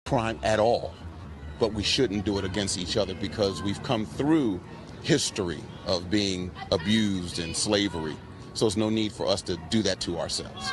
crime at all, but we shouldn't do it against each other because we've come through history of being abused in slavery. So there's no need for us to do that to ourselves.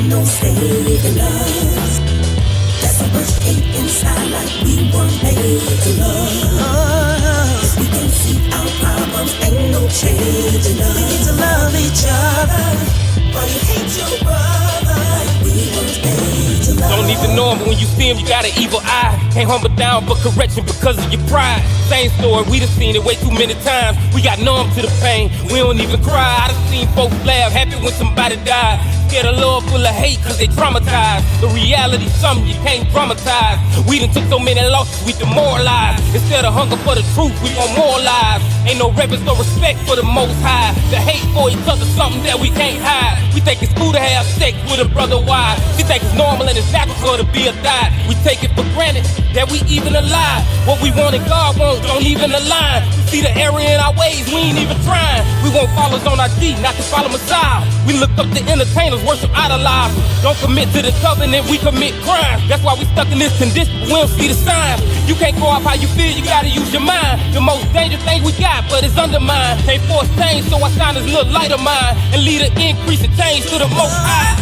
No saving us. There's so much hate inside, like we weren't made to love. If we can see our problems, ain't no changing us. We need to love each other. Why you hate your brother, like we weren't made to love. Don't even know him, but when you see him, you got an evil eye. Can't humble down for correction because of your pride. Same story, we done seen it way too many times. We got numb to the pain, we don't even cry. I done seen folks laugh, happy when somebody died. Scared of love full of hate cause they traumatized. The reality something you can't dramatize. We done took so many losses, we demoralized. Instead of hunger for the truth, we want more lies. Ain't no reverence, no respect for the most high. The hate for each other, something that we can't hide. We think it's cool to have sex with a brother wife. We think it's normal and it's natural to be a die. We take it for granted that we even alive. What we want and God wants don't even align. We see the error in our ways, we ain't even trying. We want followers on our G, not to follow Messiah. We look up to entertainers, worship idolize. Don't commit to the covenant, we commit crimes. That's why we stuck in this condition, we don't see the signs. You can't go off how you feel, you gotta use your mind. The most dangerous thing we got, but it's undermined. Can't force change, so I shine this little light of mine and lead an increase of change to the most high.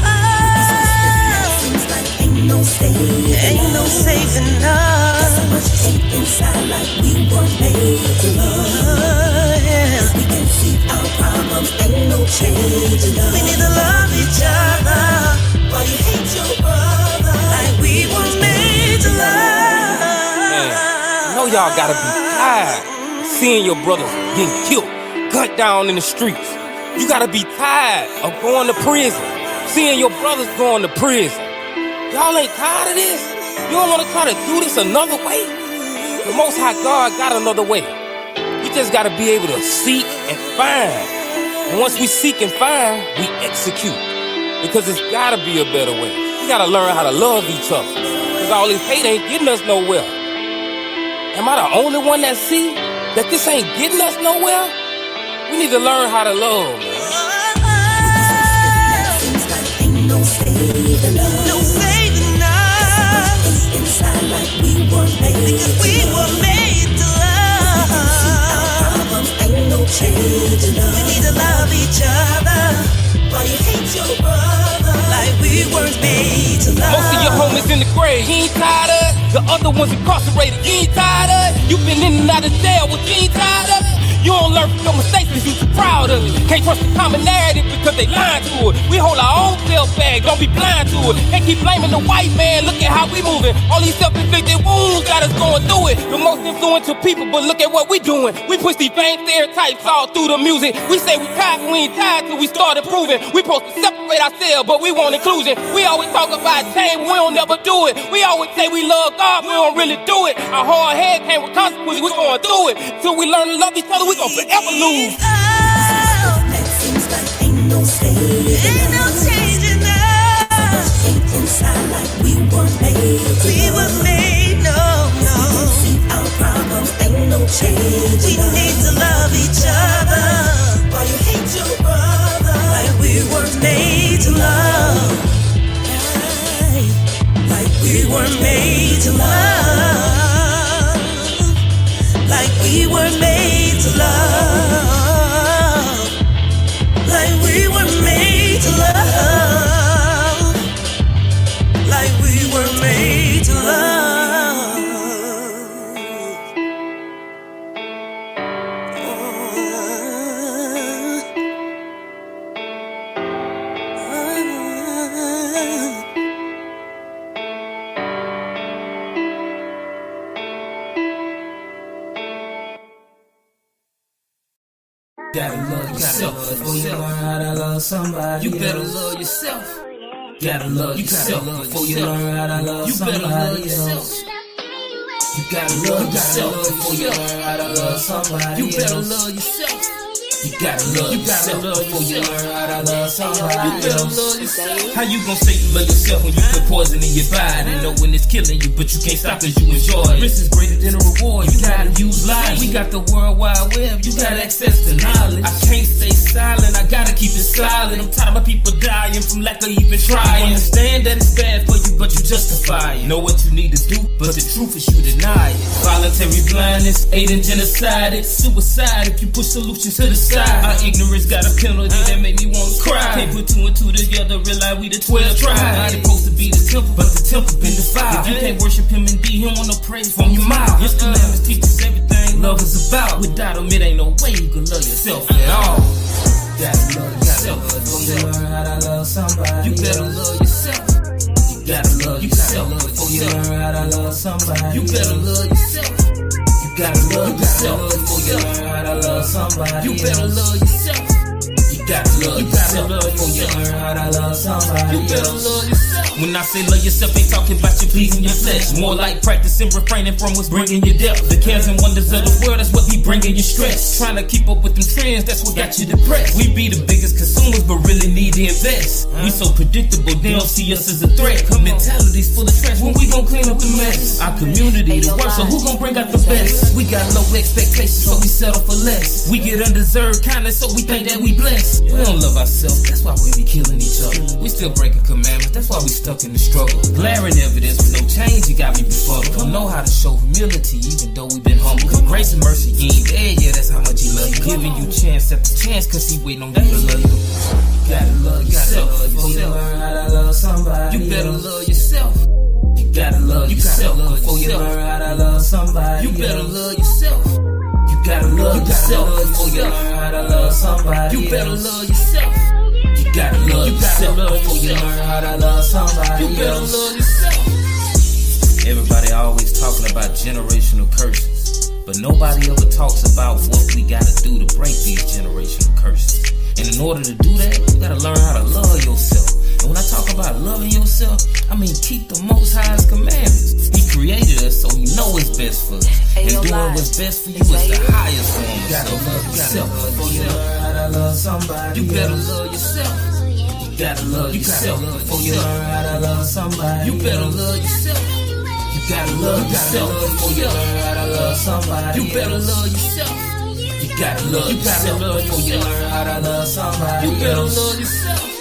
Seems like ain't no saving us. There's so much hate inside, like we weren't made to love. If we can see our problems, ain't no changing us. We need to love each other. Why you hate your brother, like we were made to love. Man, I know y'all gotta be tired of seeing your brothers getting killed, gunned down in the streets. You gotta be tired of going to prison, seeing your brothers going to prison. Y'all ain't tired of this? You don't wanna try to do this another way? The Most High God got another way. We just gotta be able to seek and find. And once we seek and find, we execute. Because it's gotta be a better way. We gotta learn how to love each other. Because all this hate ain't getting us nowhere. Am I the only one that see that this ain't getting us nowhere? We need to learn how to love, man. Seems like ain't no saving us. No saving us. Inside like we were made. Because we were made to love. Our problems ain't no changing us. We need to love each other. Why you hate your brother, like we weren't made to love. Most of your homies in the grave, you ain't tired of it. The other ones incarcerated, you ain't tired of it. You been in and out of jail, but you ain't tired of it. You don't learn from your mistakes because you too proud of it. Can't trust the common narrative because they lying to it. We hold our own self bag, don't be blind to it. They keep blaming the white man, look at how we moving. All these self-inflicted wounds got us going through it. The most influential people, but look at what we doing. We push these vain stereotypes all through the music. We say we tired, but we ain't tired till we start improving. We supposed to separate ourselves, but we want inclusion. We always talk about change, we don't never do it. We always say we love God, we don't really do it. Our hard head came with consequences, we going through it. Till we learn to love each other, we gon' forever lose. That seems like ain't no saving us. Ain't no changing us. So much hate inside, like we were made to love. We were made, no. We can see our problems, ain't no changing us. We need to love each other. Why you hate your brother, like we were made to love. Like we were made to love. Like we were made to love. Like we were made to love. Like we were made to love. Gotta love yourself before you learn how to love somebody. You better love yourself. Gotta love yourself before you learn how to love somebody else. You gotta love yourself before you learn how to love somebody else. You better love yourself. You gotta love yourself before you learn how to love somebody else. How you gon' say you love yourself when you put poison in your body? Know when it's killing you, but you can't stop cause you enjoy it. Risk is greater than a reward, you gotta use life. We got the World Wide Web, you got access to knowledge. I can't stay silent, I gotta keep it silent. I'm tired of my people dying from lack of even trying. Understand that it's bad for you, but you justify it. Know what you need to do, but the truth is you deny it. Voluntary blindness, aiding genocide, it's suicide if you push solutions to the side. Our ignorance got a penalty that make me wanna cry. Can't put two and two together, realize we the 12 tribes. Not supposed to be the temple, but the temple been defiled. If you can't worship him and be him, want no praise from your mouth. His commandments teach us everything love is about. Without him, it ain't no way you can love yourself at all. You gotta love yourself before you learn how to love somebody. You better love yourself. You gotta love yourself before you learn how to love somebody. You better love yourself. You gotta love yourself before you learn how to love somebody. You better love yourself. You gotta love yourself before you learn how to love somebody. You better love yourself. When I say love yourself, ain't talking about you pleasing your flesh. More like practicing refraining from what's bringing you death. The cares and wonders of the world, that's what be bringing you stress. Trying to keep up with them trends, that's what got you depressed. We be the biggest consumers, but really need to invest. We so predictable, they don't see us as a threat. Mentality's full of trash, when we gon' clean up the mess? Our community the worst, so who gon' bring out the best? We got low expectations, so we settle for less. We get undeserved kindness, so we think that we blessed. We don't love ourselves, that's why we be killing each other. We still breaking commandments, that's why we stuck in the struggle. Glaring evidence with no change, you got me befuddled. Don't know how to show humility, even though we been humble. Cause grace and mercy, you ain't there, yeah, that's how much he love you. Giving you chance after chance, cause he waiting on you to love you. You gotta love yourself before you learn how to love somebody. You better love yourself. You gotta love yourself before you learn how to love somebody. You better love yourself. You gotta love yourself before you learn how to love somebody. You better love yourself. You gotta love yourself before you learn how to love somebody. You better love yourself. Everybody always talking about generational curses, but nobody ever talks about what we gotta do to break these generational curses. And in order to do that, you gotta learn how to love yourself. And when I talk about loving yourself, I mean keep the Most High's commandments. He created us, so he know what's best for us. And doing what's best for you is the highest form. You gotta love yourself before you learn how to love somebody. You better love yourself. You gotta love yourself before you learn how to love somebody. You better love yourself. You gotta love yourself before you learn how to love somebody. You better love yourself. You gotta love yourself before you learn how to love somebody. You better love yourself.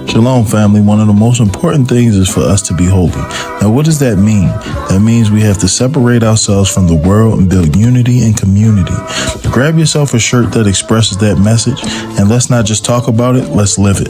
Shalom, family. One of the most important things is for us to be holy. Now, what does that mean? That means we have to separate ourselves from the world and build unity and community. Grab yourself a shirt that expresses that message, and let's not just talk about it, let's live it.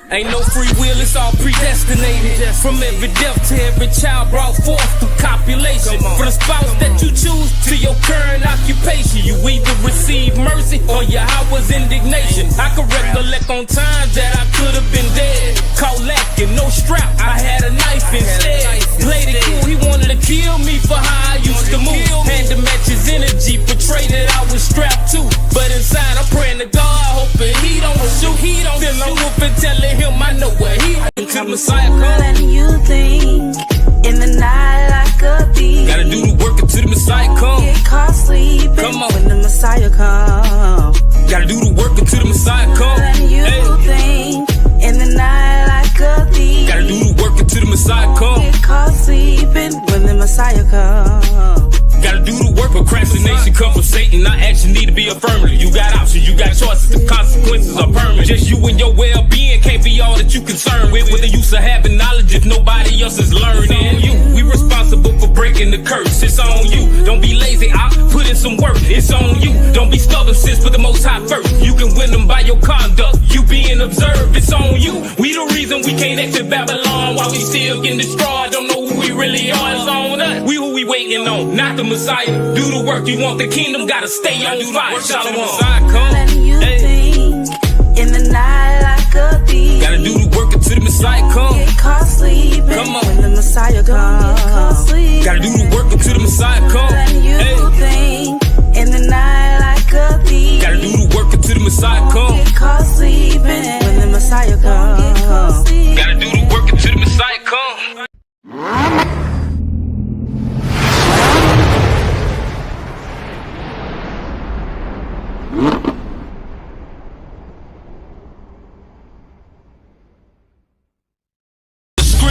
Ain't no free will, it's all predestinated. From every death to every child brought forth through copulation. From the spouse that you choose to your current occupation, you either receive mercy or your hour's indignation. I can recollect on times that I could have been dead. Caught lacking, no strap, I had a knife instead. Played it cool, he wanted to kill me for how I used to move. Had to match his energy, portray that I was strapped too. But inside I'm praying to God, hoping he don't shoot. Feel I'm whooping, telling him I know where he until Messiah come. And you think in the night like a thief. Gotta do the work until the Messiah come. Get caught sleeping Come on. when the Messiah come. Gotta do the work until the Messiah come. And you think in the night like a thief. Gotta do the work until the Messiah come. Get caught sleeping when the Messiah come. Gotta do the work. Procrastination come from Satan. Not action need to be affirmative. You got options, you got choices. The consequences are permanent. Just you and your well-being can't be all that you concerned with. With the use of having knowledge if nobody else is learning. You, we responsible for breaking the curse. It's on you. Don't be lazy. I put in some work. It's on you. Don't be stubborn, sis. Put the Most High first. You can win them by your conduct. You being observed. It's on you. We the reason we can't exit Babylon while we still getting destroyed. Don't know who we really are. It's on us. We who we waiting on, not the Messiah. Do the work. You want the kingdom, gotta stay on fire. Shalom. Messiah come. And you think in the night like a thief. Gotta do the work until till the Messiah come. Get caught sleeping Come on. when the Messiah comes. Get caught sleeping. Gotta do the work until the Messiah come. Then you Hey, think in the night like a thief. gotta do the work until the Messiah come. Get caught sleeping when the Messiah comes. Get caught sleeping. Gotta do the work until the Messiah come.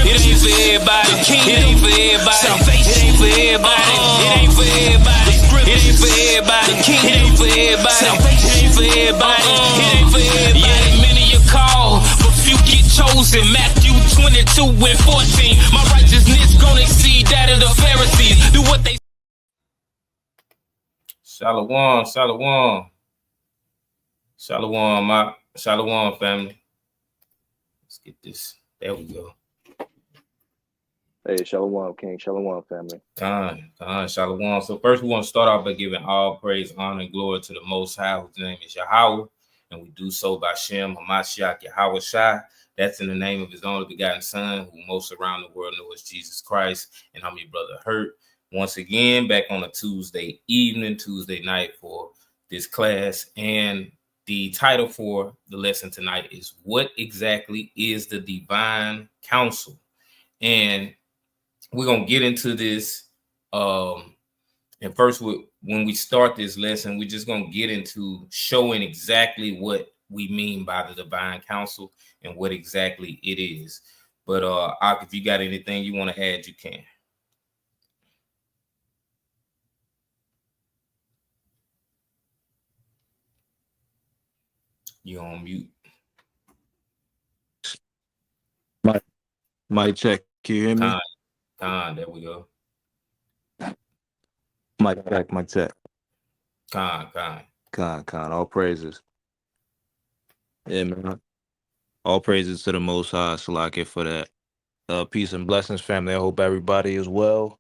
It ain't for everybody. It ain't for everybody. It ain't for everybody. It ain't for everybody. It ain't for everybody. It ain't for everybody. It ain't for everybody. It ain't for everybody. Yeah, many you call, but few get chosen. Matthew 22:14. My righteousness gonna exceed that of the Pharisees. Do what they. Shalom, shalom, shalom, my shalom family. Let's get this. There we go. Hey, Shalom, King. Shalom, family. Khan, shalom. So first we want to start off by giving all praise, honor, and glory to the Most High, whose name is Yahweh, and we do so by Shem Hamashiach Yahweh Shai. That's in the name of his only begotten Son, who most around the world know as Jesus Christ. And I'm your brother Hurt. Once again, back on a Tuesday evening, Tuesday night for this class. And the title for the lesson tonight is What Exactly is the Divine Counsel? And we're going to get into this. And first, when we start this lesson, we're just going to get into showing exactly what we mean by the divine counsel and what exactly it is. But Ak, if you got anything you want to add, you can. You're on mute. Mic check. Can you hear me? There we go. Mic check. Mic check. Con. All praises. Yeah, man. All praises to the Most High, Salaki, for that. Peace and blessings, family. I hope everybody is well.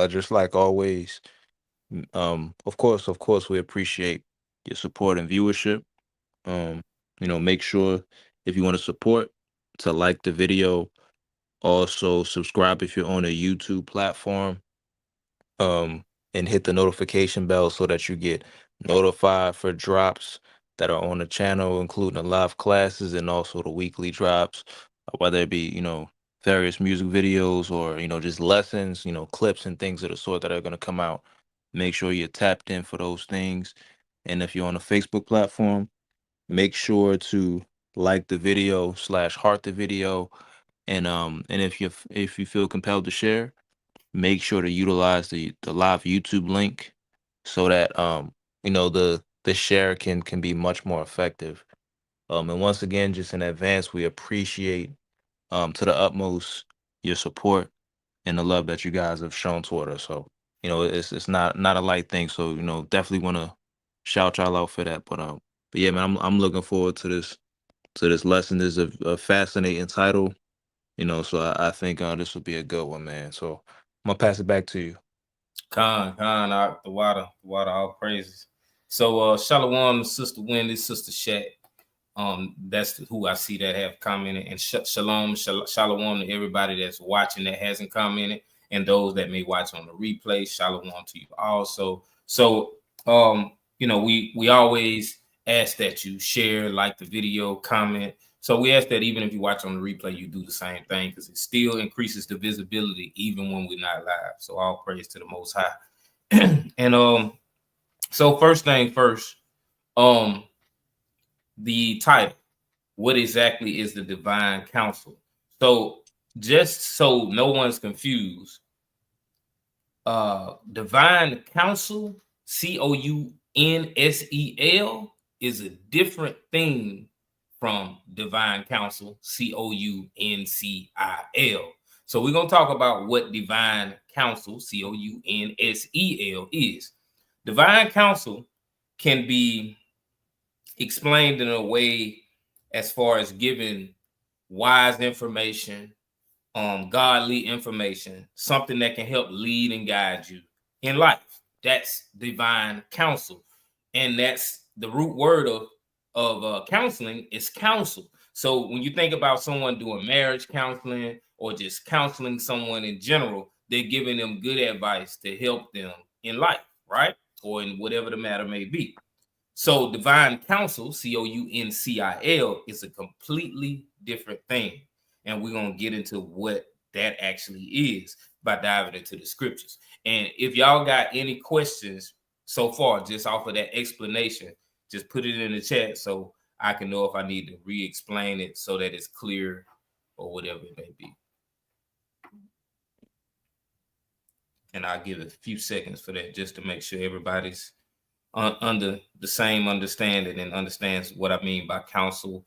Just like always. Of course, we appreciate your support and viewership. Make sure if you want to support to like the video. Also, subscribe if you're on a YouTube platform, and hit the notification bell so that you get notified for drops that are on the channel, including the live classes and also the weekly drops, whether it be, various music videos or, just lessons, clips and things of the sort that are going to come out. Make sure you're tapped in for those things. And if you're on a Facebook platform, make sure to like the video / heart the video. And if you feel compelled to share, make sure to utilize the live YouTube link so that the share can be much more effective. And once again, just in advance, we appreciate to the utmost your support and the love that you guys have shown toward us. So it's not a light thing. So definitely want to shout y'all out for that. But yeah, man, I'm looking forward to this lesson. This is a fascinating title. So I think this will be a good one, man. So I'm gonna pass it back to you. Khan, the water, all praises. So shalom, Sister Wendy, Sister Shat. That's who I see that have commented, and shalom to everybody that's watching that hasn't commented, and those that may watch on the replay. Shalom to you also. So we always ask that you share, like the video, comment. So we ask that even if you watch on the replay, you do the same thing, because it still increases the visibility even when we're not live. So all praise to the Most High. And so first thing first, the title, what exactly is the divine counsel? So just so no one's confused, divine counsel, counsel, is a different thing from divine counsel, council. So we're going to talk about what divine counsel, counsel, is. Divine counsel can be explained in a way as far as giving wise information, godly information, something that can help lead and guide you in life. That's divine counsel. And that's the root word of counseling is counsel. So when you think about someone doing marriage counseling or just counseling someone in general, they're giving them good advice to help them in life, right? Or in whatever the matter may be. So divine counsel, COUNCIL, is a completely different thing. And we're going to get into what that actually is by diving into the scriptures. And if y'all got any questions so far, just off of that explanation, just put it in the chat so I can know if I need to re-explain it so that it's clear or whatever it may be. And I'll give it a few seconds for that just to make sure everybody's under the same understanding and understands what I mean by counsel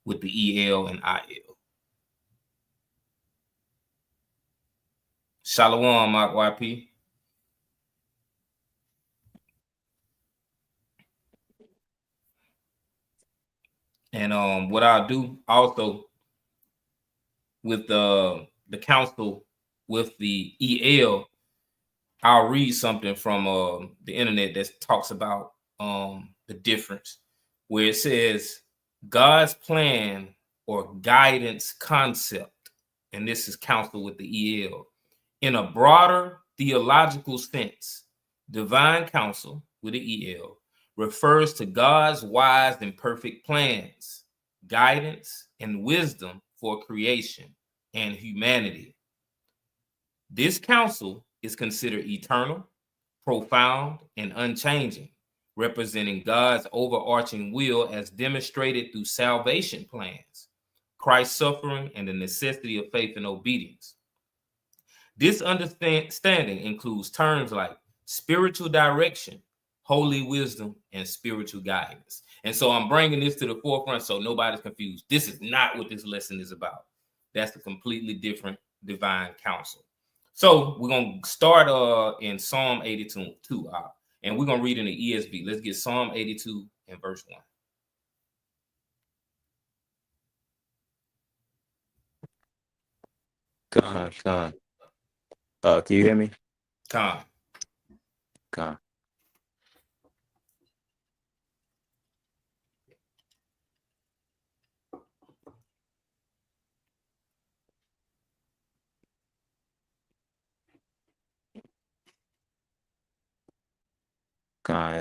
with the EL and IL. Shalom, Mark YP. And what I'll do also with the counsel with the EL, I'll read something from the internet that talks about the difference, where it says God's plan or guidance concept, and this is counsel with the EL. In a broader theological sense, divine counsel with the EL refers to God's wise and perfect plans, guidance, and wisdom for creation and humanity. This counsel is considered eternal, profound, and unchanging, representing God's overarching will as demonstrated through salvation plans, Christ's suffering, and the necessity of faith and obedience. This understanding includes terms like spiritual direction, holy wisdom, and spiritual guidance. And so I'm bringing this to the forefront so nobody's confused. This is not what this lesson is about. That's a completely different divine counsel. So we're going to start in Psalm 82, and we're going to read in the ESV. Let's get Psalm 82 and verse 1. Con. Can you hear me? Con.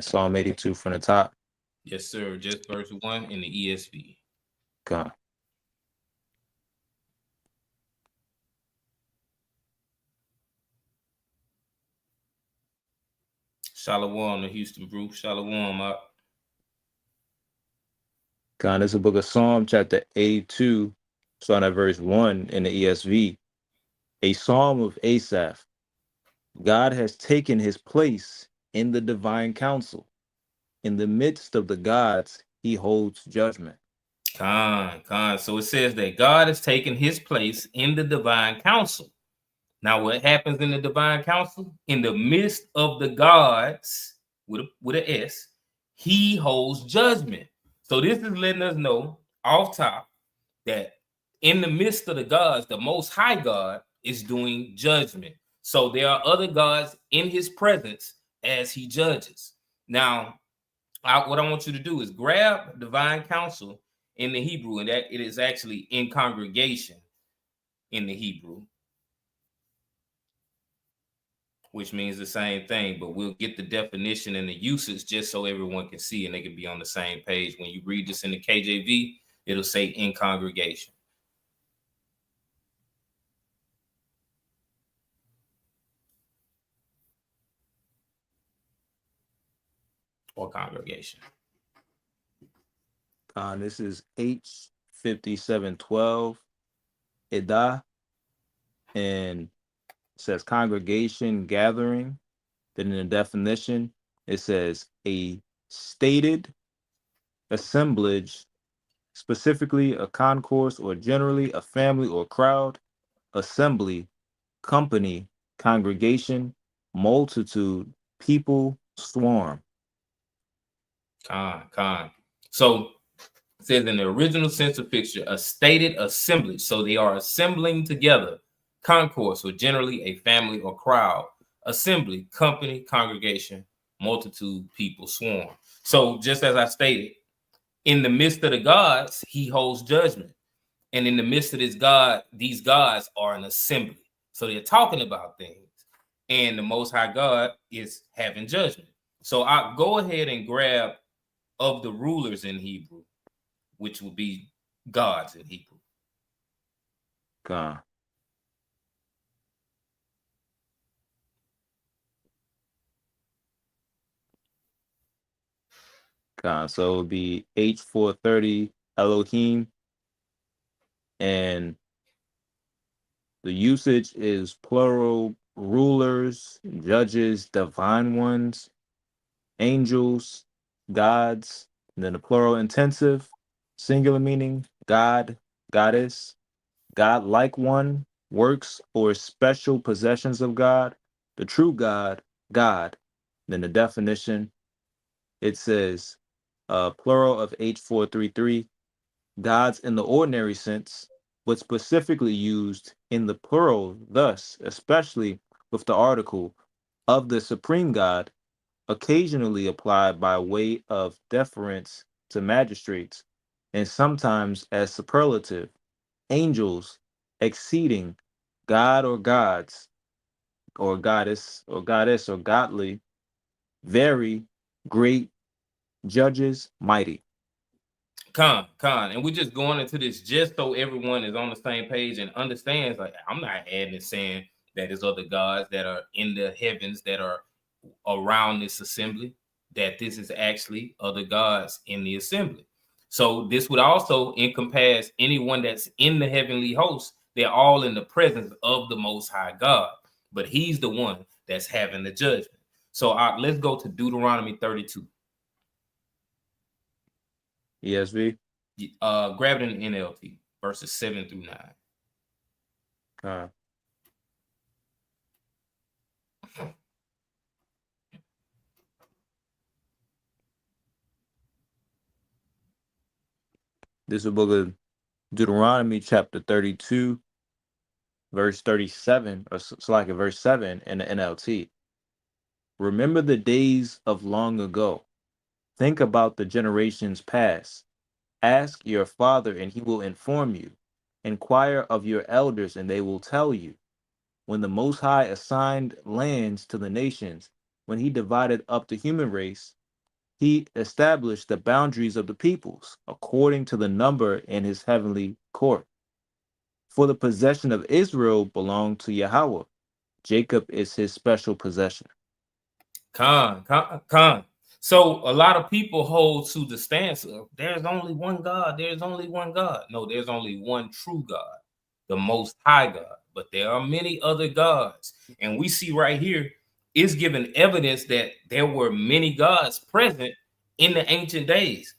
Psalm 82 from the top. Yes, sir. Just verse 1 in the ESV. Con. Shalom, the Houston Brew. Shalom, up. Con, this is the book of Psalm, chapter 82, starting at verse 1 in the ESV. A psalm of Asaph. God has taken his place in the divine council. In the midst of the gods, he holds judgment. Con. So it says that God has taken his place in the divine council. Now, what happens in the divine council? In the midst of the gods, with an S, he holds judgment. So this is letting us know off top that in the midst of the gods, the Most High God is doing judgment. So there are other gods in his presence as he judges. Now, what I want you to do is grab divine counsel in the Hebrew, and that it is actually in congregation in the Hebrew, which means the same thing, but we'll get the definition and the usage just so everyone can see and they can be on the same page. When you read this in the KJV, it'll say in congregation. Or congregation. This is H5712 Edah, and it says congregation, gathering. Then in the definition, it says a stated assemblage, specifically a concourse or generally a family or crowd, assembly, company, congregation, multitude, people, swarm. Con. So it says in the original sense of fixture, a stated assemblage. So they are assembling together. Concourse, or generally a family or crowd. Assembly, company, congregation, multitude, people, swarm. So just as I stated, in the midst of the gods, he holds judgment. And in the midst of this God, these gods are an assembly. So they're talking about things. And the Most High God is having judgment. So I'll go ahead and grab of the rulers in Hebrew, which would be gods in Hebrew. God. God. So it would be H430 Elohim. And the usage is plural rulers, judges, divine ones, angels, gods. And then the plural intensive, singular meaning, God, goddess, God-like one, works or special possessions of God, the true God, God. Then the definition, it says, plural of H433, gods in the ordinary sense, but specifically used in the plural, thus, especially with the article of the supreme God, occasionally applied by way of deference to magistrates, and sometimes as superlative, angels exceeding God or gods, or goddess or godly, very great, judges, mighty. Con. And we're just going into this just so everyone is on the same page and understands, like, I'm not adding and saying that there's other gods that are in the heavens that are around this assembly, that this is actually other gods in the assembly. So this would also encompass anyone that's in the heavenly host. They're all in the presence of the Most High God, but he's the one that's having the judgment. So let's go to Deuteronomy 32. ESV. Grab it in NLT, verses 7 through 9. This is the book of Deuteronomy, chapter 32, verse 37, or it's like a verse 7 in the NLT. Remember the days of long ago. Think about the generations past. Ask your father, and he will inform you. Inquire of your elders, and they will tell you. When the Most High assigned lands to the nations, when he divided up the human race, he established the boundaries of the peoples according to the number in his heavenly court. For the possession of Israel belonged to Yahweh. Jacob is his special possession. Con. So a lot of people hold to the stance of there's only one God. There's only one God. No, there's only one true God, the Most High God. But there are many other gods. And we see right here, it's given evidence that there were many gods present in the ancient days.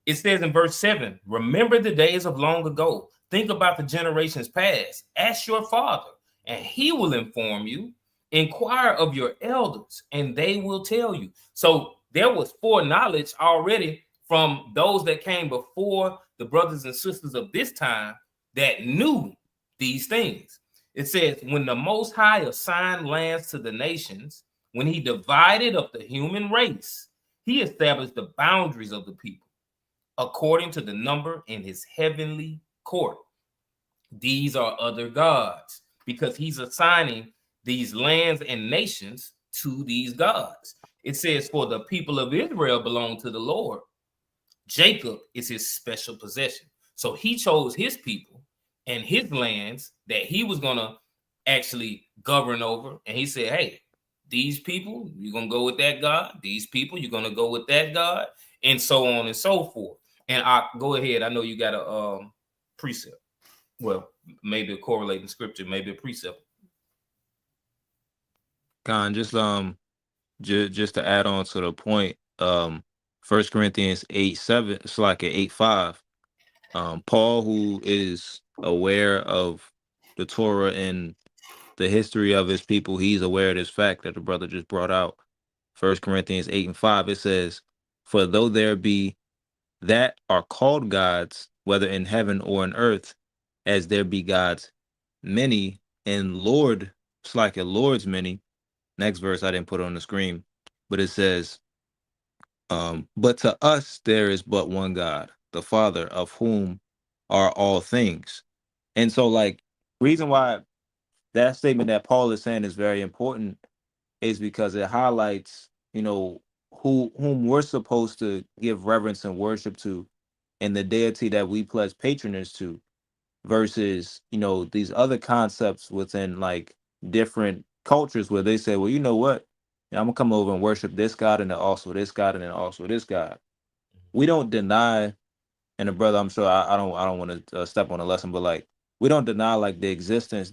It says in verse 7, remember the days of long ago. Think about the generations past. Ask your father, and he will inform you. Inquire of your elders, and they will tell you. So there was foreknowledge already from those that came before the brothers and sisters of this time that knew these things. It says, when the Most High assigned lands to the nations, when he divided up the human race, he established the boundaries of the people according to the number in his heavenly court. These are other gods because he's assigning these lands and nations to these gods. It says, for the people of Israel belong to the Lord. Jacob is his special possession. So he chose his people and his lands that he was going to actually govern over. And he said, hey, these people, you're going to go with that God. These people, you're going to go with that God, and so on and so forth. And I go ahead. I know you got a precept. Well, maybe a correlating scripture, maybe a precept. Con, just to add on to the point, 1 Corinthians 8:7, it's like an 8:5. Paul, who is aware of the Torah and the history of his people, he's aware of this fact that the brother just brought out. 1 Corinthians 8:5, it says, for though there be that are called gods, whether in heaven or in earth, as there be gods many, and Lord, it's like a Lord's many. Next verse I didn't put on the screen, but it says, but to us there is but one God, the Father, of whom are all things. And so, like, reason why that statement that Paul is saying is very important is because it highlights, whom we're supposed to give reverence and worship to, and the deity that we pledge patronage to, versus, these other concepts within like different cultures where they say, well, you know what? I'm gonna come over and worship this God and then also this God and then also this God. We don't deny, and the brother, I'm sure I don't want to step on a lesson, but like we don't deny like the existence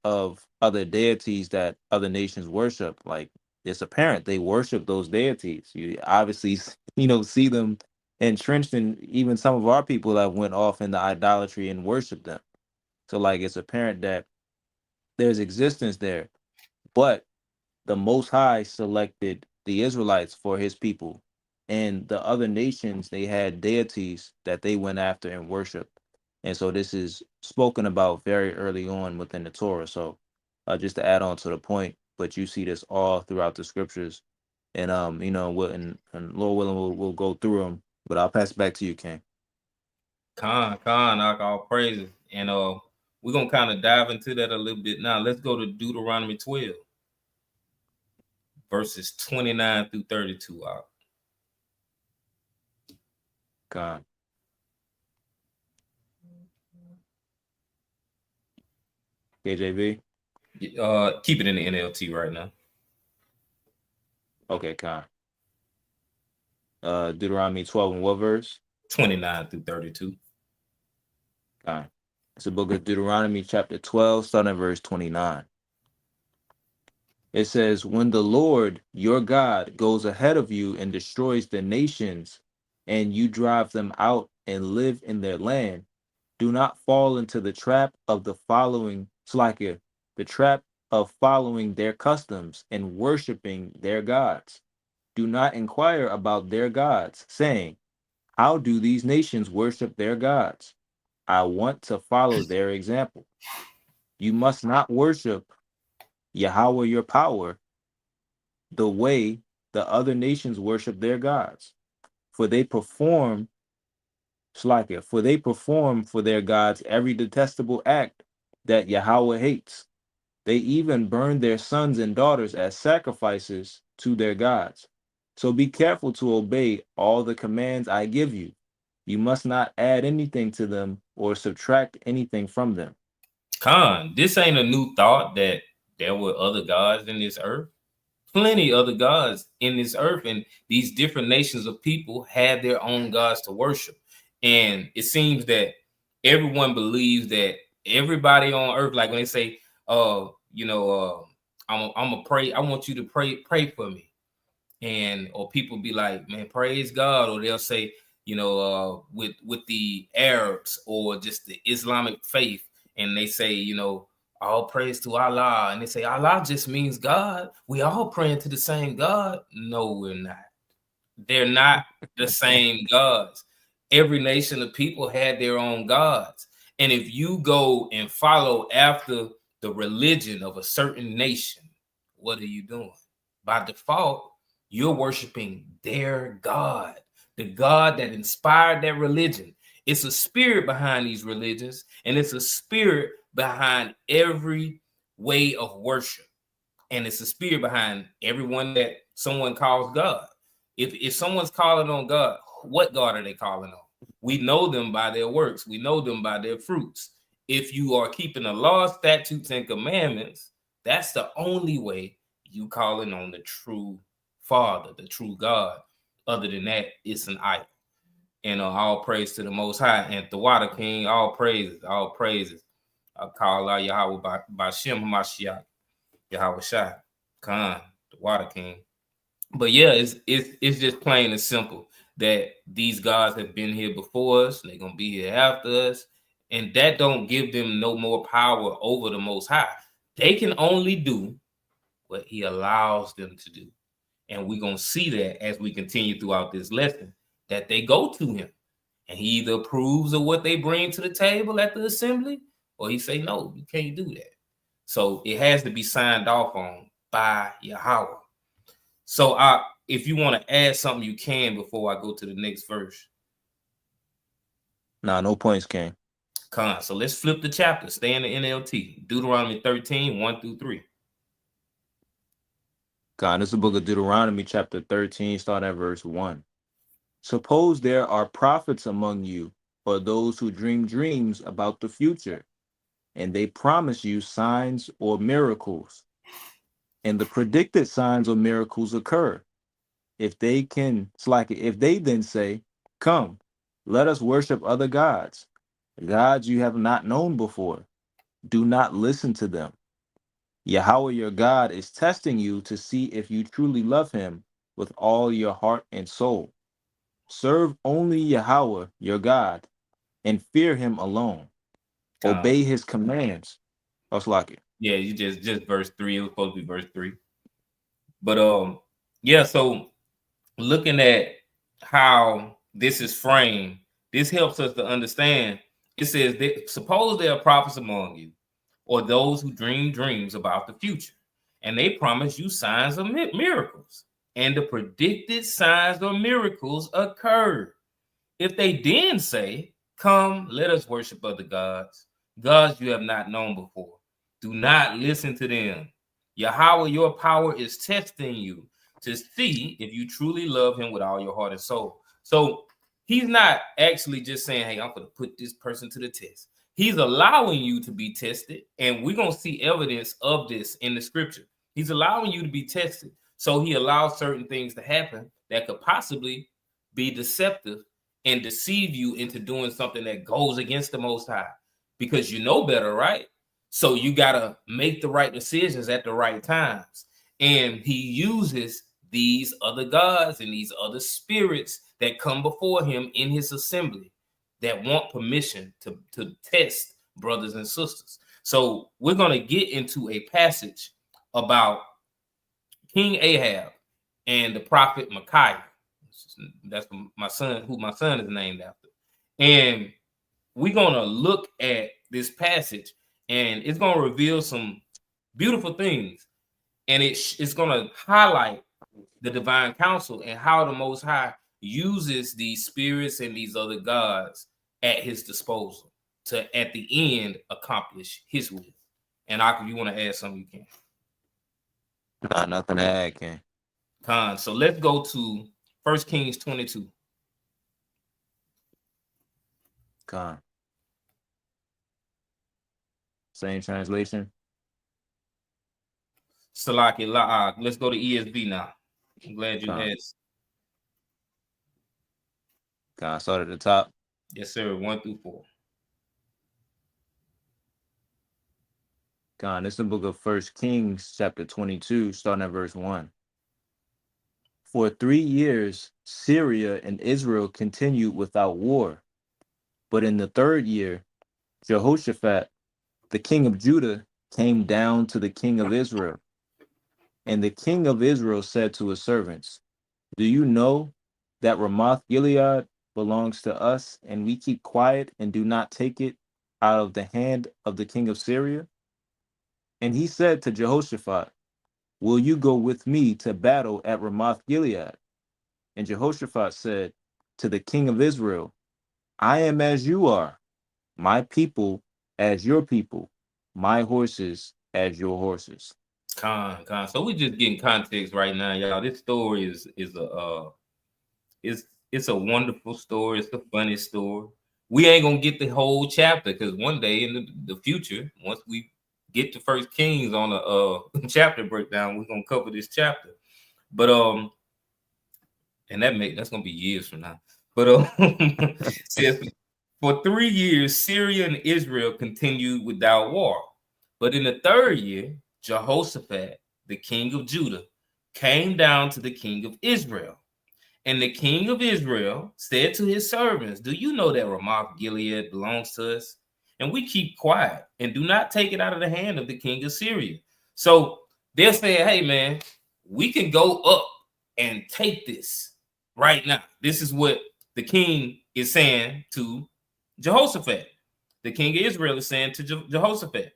of other deities that other nations worship. Like it's apparent they worship those deities. You obviously see them entrenched in, even some of our people that went off into idolatry and worship them. So like it's apparent that there's existence there, but the Most High selected the Israelites for his people, and the other nations, they had deities that they went after and worshiped. And so this is spoken about very early on within the Torah. So just to add on to the point, but you see this all throughout the scriptures, and and Lord willing, we'll go through them. But I'll pass it back to you, King. Khan, knock all praises. And we're gonna kind of dive into that a little bit now. Let's go to Deuteronomy 12, verses 29 through 32. Khan. KJV? Keep it in the NLT right now. Okay, Khan. Deuteronomy 12 and what verse? 29 through 32. Khan. It's the book of Deuteronomy chapter 12, starting at verse 29. It says, when the Lord your God goes ahead of you and destroys the nations, and you drive them out and live in their land, do not fall into the trap of the trap of following their customs and worshiping their gods. Do not inquire about their gods, saying, how do these nations worship their gods? I want to follow their example. You must not worship Yahweh your power the way the other nations worship their gods, for they perform for their gods every detestable act that Yahweh hates. They even burn their sons and daughters as sacrifices to their gods. So be careful to obey all the commands I give you. You must not add anything to them or subtract anything from them. Khan, this ain't a new thought that there were other gods in this earth. Plenty other gods in this earth, and these different nations of people had their own gods to worship. And it seems that everyone believes that everybody on earth, like when they say, I'm gonna pray, I want you to pray for me. Or people be like, man, praise God, or they'll say, with the Arabs or just the Islamic faith, and they say, all praise to Allah, and they say Allah just means God. We all praying to the same God. No, we're not. They're not the same gods. Every nation of people had their own gods, and if you go and follow after the religion of a certain nation, what are you doing? By default, you're worshiping their God, the God that inspired that religion. It's a spirit behind these religions, and it's a spirit behind every way of worship. And it's a spirit behind everyone that someone calls God. If someone's calling on God, what God are they calling on? We know them by their works. We know them by their fruits. If you are keeping the law, statutes, and commandments, that's the only way you calling on the true Father, the true God. Other than that, it's an idol. And all praise to the Most High. And the Water King, all praises. I call out Yahweh by Shem HaMashiach, Yahweh Shai, Khan, the Water King. But yeah, it's just plain and simple that these gods have been here before us, and they're gonna be here after us, and that don't give them no more power over the Most High. They can only do what He allows them to do, and we're gonna see that as we continue throughout this lesson, that they go to Him, and He either approves of what they bring to the table at the assembly, or He say, no, you can't do that. So it has to be signed off on by Yahweh. So if you want to add something, you can before I go to the next verse. Nah, no points, King. Con. So let's flip the chapter. Stay in the NLT. Deuteronomy 13, 1 through 3. God, this is the book of Deuteronomy, chapter 13, starting at verse 1. Suppose there are prophets among you, or those who dream dreams about the future, and they promise you signs or miracles, and the predicted signs or miracles occur. If they then say, come, let us worship other gods you have not known before, do not listen to them. Yahweh your God is testing you to see if you truly love him with all your heart and soul. Serve only Yahweh your God and fear him alone. Obey his commands. Yeah, you just verse 3. It was supposed to be verse 3. But yeah, so looking at how this is framed, this helps us to understand. It says that suppose there are prophets among you, or those who dream dreams about the future, and they promise you signs or miracles, and the predicted signs or miracles occur. If they then say, come, let us worship other gods you have not known before, do not listen to them. Yahweh, your power is testing you to see if you truly love him with all your heart and soul. So he's not actually just saying, hey, I'm going to put this person to the test. He's allowing you to be tested, and we're going to see evidence of this in the scripture. He's allowing you to be tested. So he allows certain things to happen that could possibly be deceptive and deceive you into doing something that goes against the Most High, because you know better, right? So you got to make the right decisions at the right times. And he uses these other gods and these other spirits that come before him in his assembly that want permission to test brothers and sisters. So we're going to get into a passage about King Ahab and the prophet Micaiah. That's my son, who my son is named after. And we're going to look at this passage, and it's going to reveal some beautiful things. And it's going to highlight the divine counsel and how the Most High uses these spirits and these other gods at his disposal to, at the end, accomplish his will. And if you want to add something, you can. Nah, nothing to add, King. Con. So let's go to 1 Kings 22. Con. Same translation. Salaki La'ag. Let's go to ESV now. I'm glad you asked. Con, start at the top. Yes, sir. 1 through 4. Con, this is the book of 1 Kings, chapter 22, starting at verse 1. For 3 years, Syria and Israel continued without war. But in the 3rd year, Jehoshaphat, the king of Judah, came down to the king of Israel. And the king of Israel said to his servants, do you know that Ramoth Gilead belongs to us, and we keep quiet and do not take it out of the hand of the king of Syria? And he said to Jehoshaphat, will you go with me to battle at Ramoth Gilead? And Jehoshaphat said to the king of Israel, I am as you are, my people as your people, my horses as your horses. Con. So we just getting context right now, y'all. This story is a wonderful story. It's a funny story. We ain't gonna get the whole chapter, because one day in the future, once we get to 1 Kings on a chapter breakdown, we're gonna cover this chapter. But and that's gonna be years from now. But says, for 3 years, Syria and Israel continued without war. But in the 3rd year, Jehoshaphat, the king of Judah, came down to the king of Israel. And the king of Israel said to his servants, do you know that Ramoth Gilead belongs to us? And we keep quiet and do not take it out of the hand of the king of Syria. So they're saying, hey, man, we can go up and take this right now. This is what the king is saying to Jehoshaphat. The king of Israel is saying to Jehoshaphat.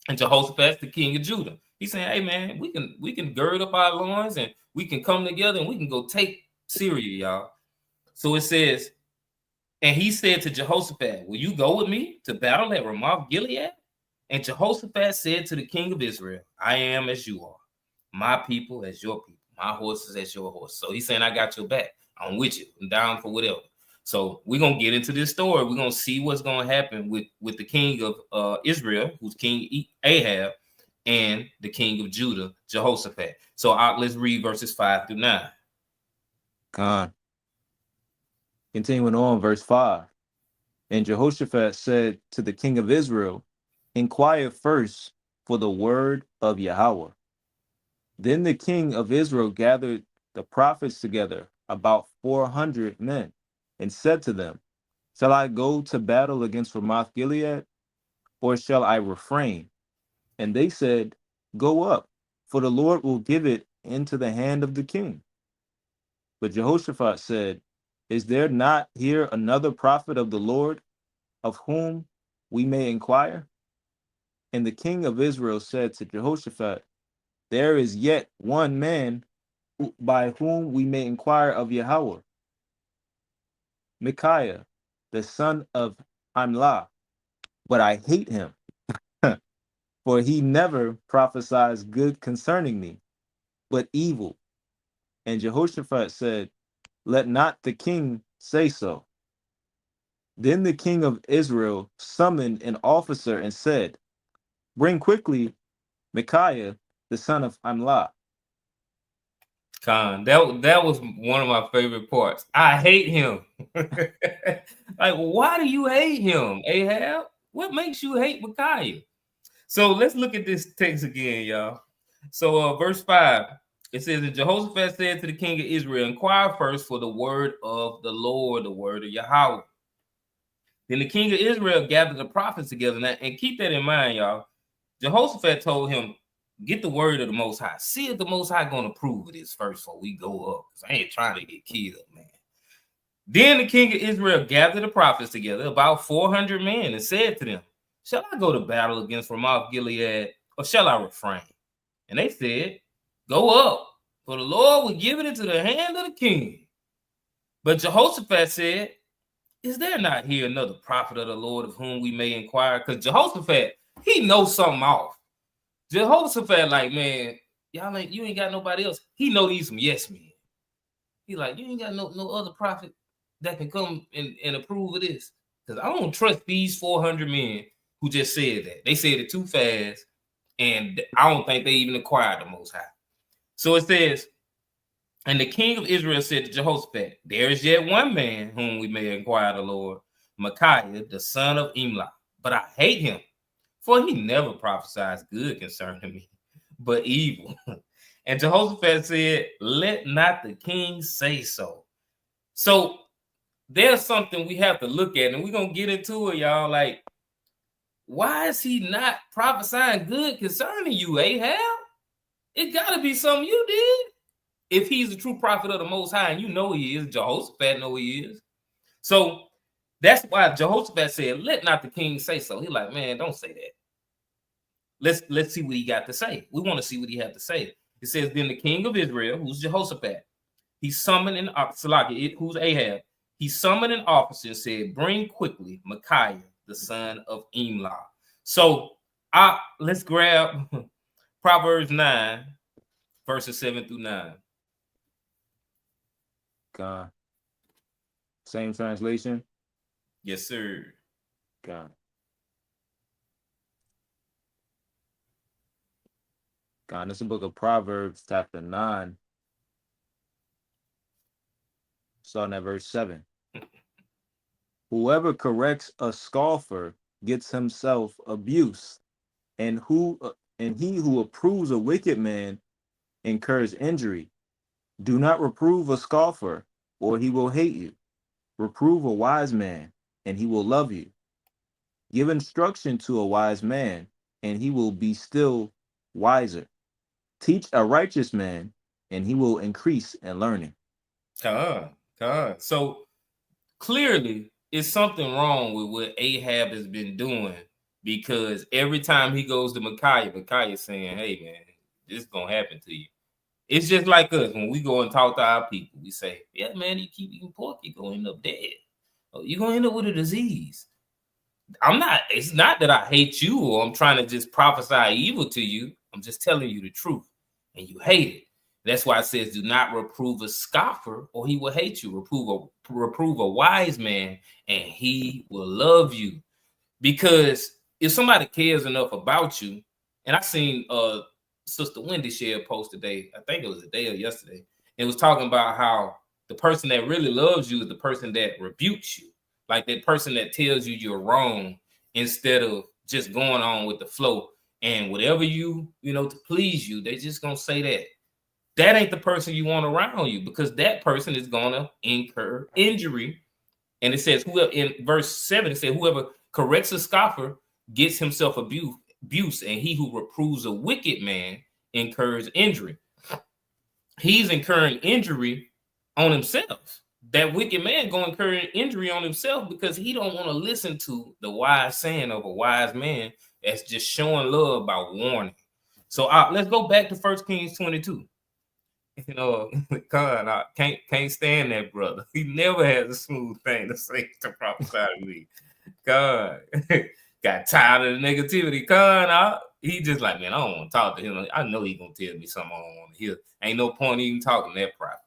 And Jehoshaphat's the king of Judah. He's saying, hey, man, we can gird up our loins and we can come together and we can go take Syria, y'all. So it says, And he said to Jehoshaphat, will you go with me to battle at Ramoth Gilead? And Jehoshaphat said to the king of Israel, I am as you are, my people as your people, my horses as your horse. So he's saying, I got your back. I'm with you. I'm down for whatever. So we're going to get into this story. We're going to see what's going to happen with the king of Israel, who's King Ahab, and the king of Judah, Jehoshaphat. So let's read verses 5 through 9. Con. Continuing on, verse 5. And Jehoshaphat said to the king of Israel, inquire first for the word of Yahweh. Then the king of Israel gathered the prophets together, about 400 men, and said to them, shall I go to battle against Ramoth Gilead, or shall I refrain? And they said, go up, for the Lord will give it into the hand of the king. But Jehoshaphat said, is there not here another prophet of the Lord, of whom we may inquire? And the king of Israel said to Jehoshaphat, there is yet one man by whom we may inquire of Yahweh, Micaiah, the son of Imlah, but I hate him, for he never prophesies good concerning me, but evil. And Jehoshaphat said, let not the king say so. Then the king of Israel summoned an officer and said, bring quickly Micaiah, the son of Imlah. Con, that was one of my favorite parts. I hate him. Like, why do you hate him, Ahab? What makes you hate Micaiah? So let's look at this text again, y'all. So verse 5, it says that Jehoshaphat said to the king of Israel, inquire first for the word of the Lord, the word of Yahweh. Then the king of Israel gathered the prophets together. Now, and keep that in mind, y'all. Jehoshaphat told him, get the word of the Most High. See if the Most High going to approve of this first before we go up. I ain't trying to get killed, man. Then the king of Israel gathered the prophets together, about 400 men, and said to them, shall I go to battle against Ramoth Gilead, or shall I refrain? And they said, go up, for the Lord will give it into the hand of the king. But Jehoshaphat said, is there not here another prophet of the Lord of whom we may inquire? Because Jehoshaphat, he knows something off. Jehoshaphat, like, man, you ain't got nobody else. He know these some yes men. He like, you ain't got no other prophet that can come and approve of this. Because I don't trust these 400 men who just said that. They said it too fast, and I don't think they even acquired the Most High. So it says, and the king of Israel said to Jehoshaphat, there is yet one man whom we may inquire the Lord, Micaiah, the son of Imlah, but I hate him, for he never prophesies good concerning me, but evil. And Jehoshaphat said, let not the king say so. So there's something we have to look at, and we're going to get into it, y'all. Like, why is he not prophesying good concerning you, Ahab? It got to be something you did. If he's a true prophet of the Most High, and you know he is, Jehoshaphat know he is. So that's why Jehoshaphat said, let not the king say so. He's like, man, don't say that. Let's see what he got to say. We want to see what he had to say. It says, then the king of Israel, who's Jehoshaphat, he summoned an who's Ahab. He summoned an officer and said, bring quickly Micaiah, the son of Imlah. So let's grab Proverbs 9, verses 7 through 9. God. Same translation? Yes, sir. God. God, this is the book of Proverbs, chapter 9, starting at verse 7. Whoever corrects a scoffer gets himself abuse, and he who approves a wicked man incurs injury. Do not reprove a scoffer, or he will hate you. Reprove a wise man, and he will love you. Give instruction to a wise man, and he will be still wiser. Teach a righteous man, and he will increase in learning. So clearly, it's something wrong with what Ahab has been doing, because every time he goes to Micaiah saying, hey, man, this is going to happen to you. It's just like us. When we go and talk to our people, we say, yeah, man, you keep eating pork, you're going to end up dead. you're gonna end up with a disease. It's not that I hate you or I'm trying to just prophesy evil to you. I'm just telling you the truth, and you hate it. That's why it says, do not reprove a scoffer, or he will hate you. Reprove a wise man, and he will love you. Because if somebody cares enough about you, and I seen Sister Wendy share a post today, I think it was today or yesterday, it was talking about how the person that really loves you is the person that rebukes you. Like that person that tells you you're wrong instead of just going on with the flow. And whatever to please you, they just gonna say that. That ain't the person you want around you, because that person is gonna incur injury. And it says, whoever in verse 7, it says, whoever corrects a scoffer gets himself abuse, and he who reproves a wicked man incurs injury. He's incurring injury on himself. That wicked man going to incur injury on himself because he don't want to listen to the wise saying of a wise man that's just showing love by warning. So let's go back to 1 Kings 22. God, I can't stand that brother. He never has a smooth thing to say to prophesy to me. God, got tired of the negativity. God, he just like, man, I don't want to talk to him. I know he gonna tell me something I don't want to hear. Ain't no point even talking to that prophet.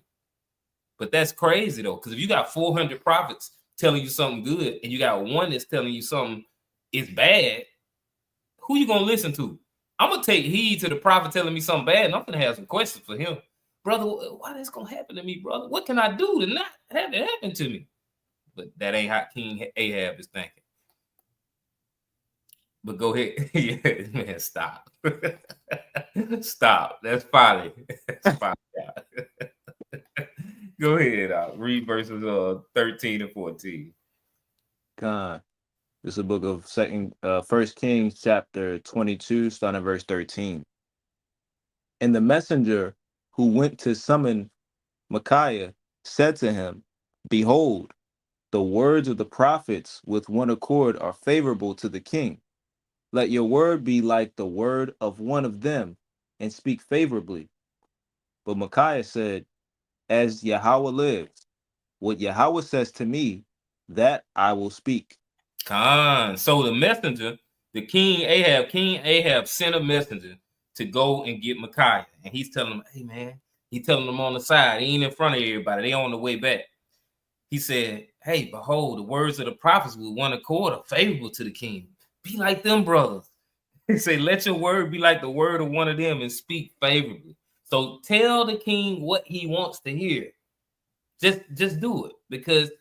But that's crazy though, because if you got 400 prophets telling you something good, and you got one that's telling you something is bad, who you gonna listen to? I'm gonna take heed to the prophet telling me something bad, and I'm gonna have some questions for him. Brother, why this gonna happen to me, brother? What can I do to not have it happen to me? But that ain't how King Ahab is thinking. But go ahead. Yeah, man, stop. Stop. That's folly. That's folly. Go ahead. Read verses 13 and 14. God. This is a book of 1 Kings chapter 22, starting at verse 13. And the messenger who went to summon Micaiah said to him, behold, the words of the prophets with one accord are favorable to the king. Let your word be like the word of one of them, and speak favorably. But Micaiah said, as Yahweh lives, what Yahweh says to me, that I will speak. So the messenger, King Ahab sent a messenger to go and get Micaiah. And he's telling him, hey man, he's telling them on the side. He ain't in front of everybody. They on the way back. He said, hey, behold, the words of the prophets with one accord are favorable to the king. Be like them brothers. He said, let your word be like the word of one of them and speak favorably. So tell the king what he wants to hear. Just do it, because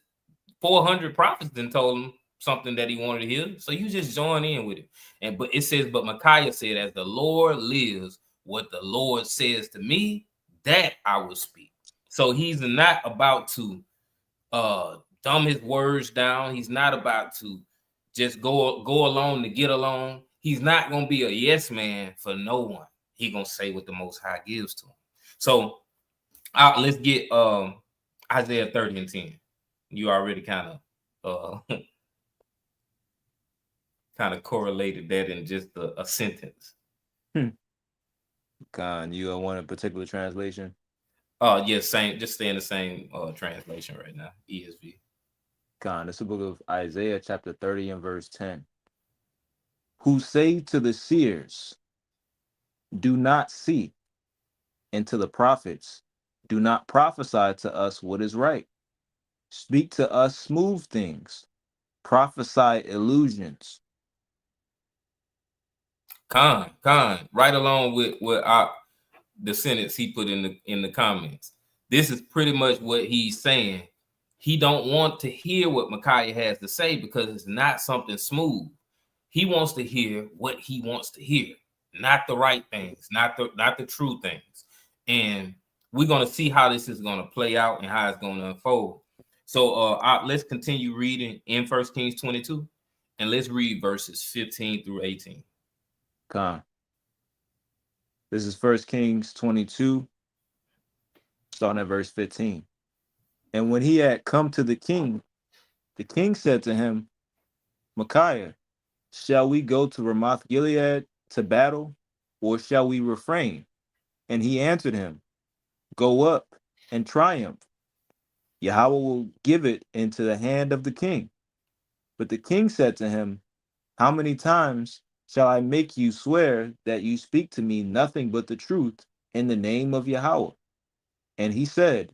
400 prophets then told him something that he wanted to hear. So you just join in with it. But it says, but Micaiah said, as the Lord lives, what the Lord says to me, that I will speak. So he's not about to dumb his words down. He's not about to just go along to get along. He's not going to be a yes man for no one. He's going to say what the Most High gives to him. So let's get Isaiah 30 and 10. You already kind of correlated that in just a sentence. God, you want a particular translation? Yes, just stay in the same translation right now, ESV. God, it's the book of Isaiah chapter 30 and verse 10. Who say to the seers, do not see, and to the prophets, do not prophesy to us what is right. Speak to us smooth things, prophesy illusions. Right along with what the sentence he put in the comments. This is pretty much what he's saying. He don't want to hear what Micaiah has to say because it's not something smooth. He wants to hear what he wants to hear, not the right things, not the true things. And we're going to see how this is going to play out and how it's going to unfold. So let's continue reading in 1 Kings 22, and let's read verses 15 through 18. Come. This is 1 Kings 22, starting at verse 15. And when he had come to the king said to him, Micaiah, shall we go to Ramoth Gilead to battle, or shall we refrain? And he answered him, go up and triumph. Yahweh will give it into the hand of the king. But the king said to him, how many times shall I make you swear that you speak to me nothing but the truth in the name of Yahweh? And he said,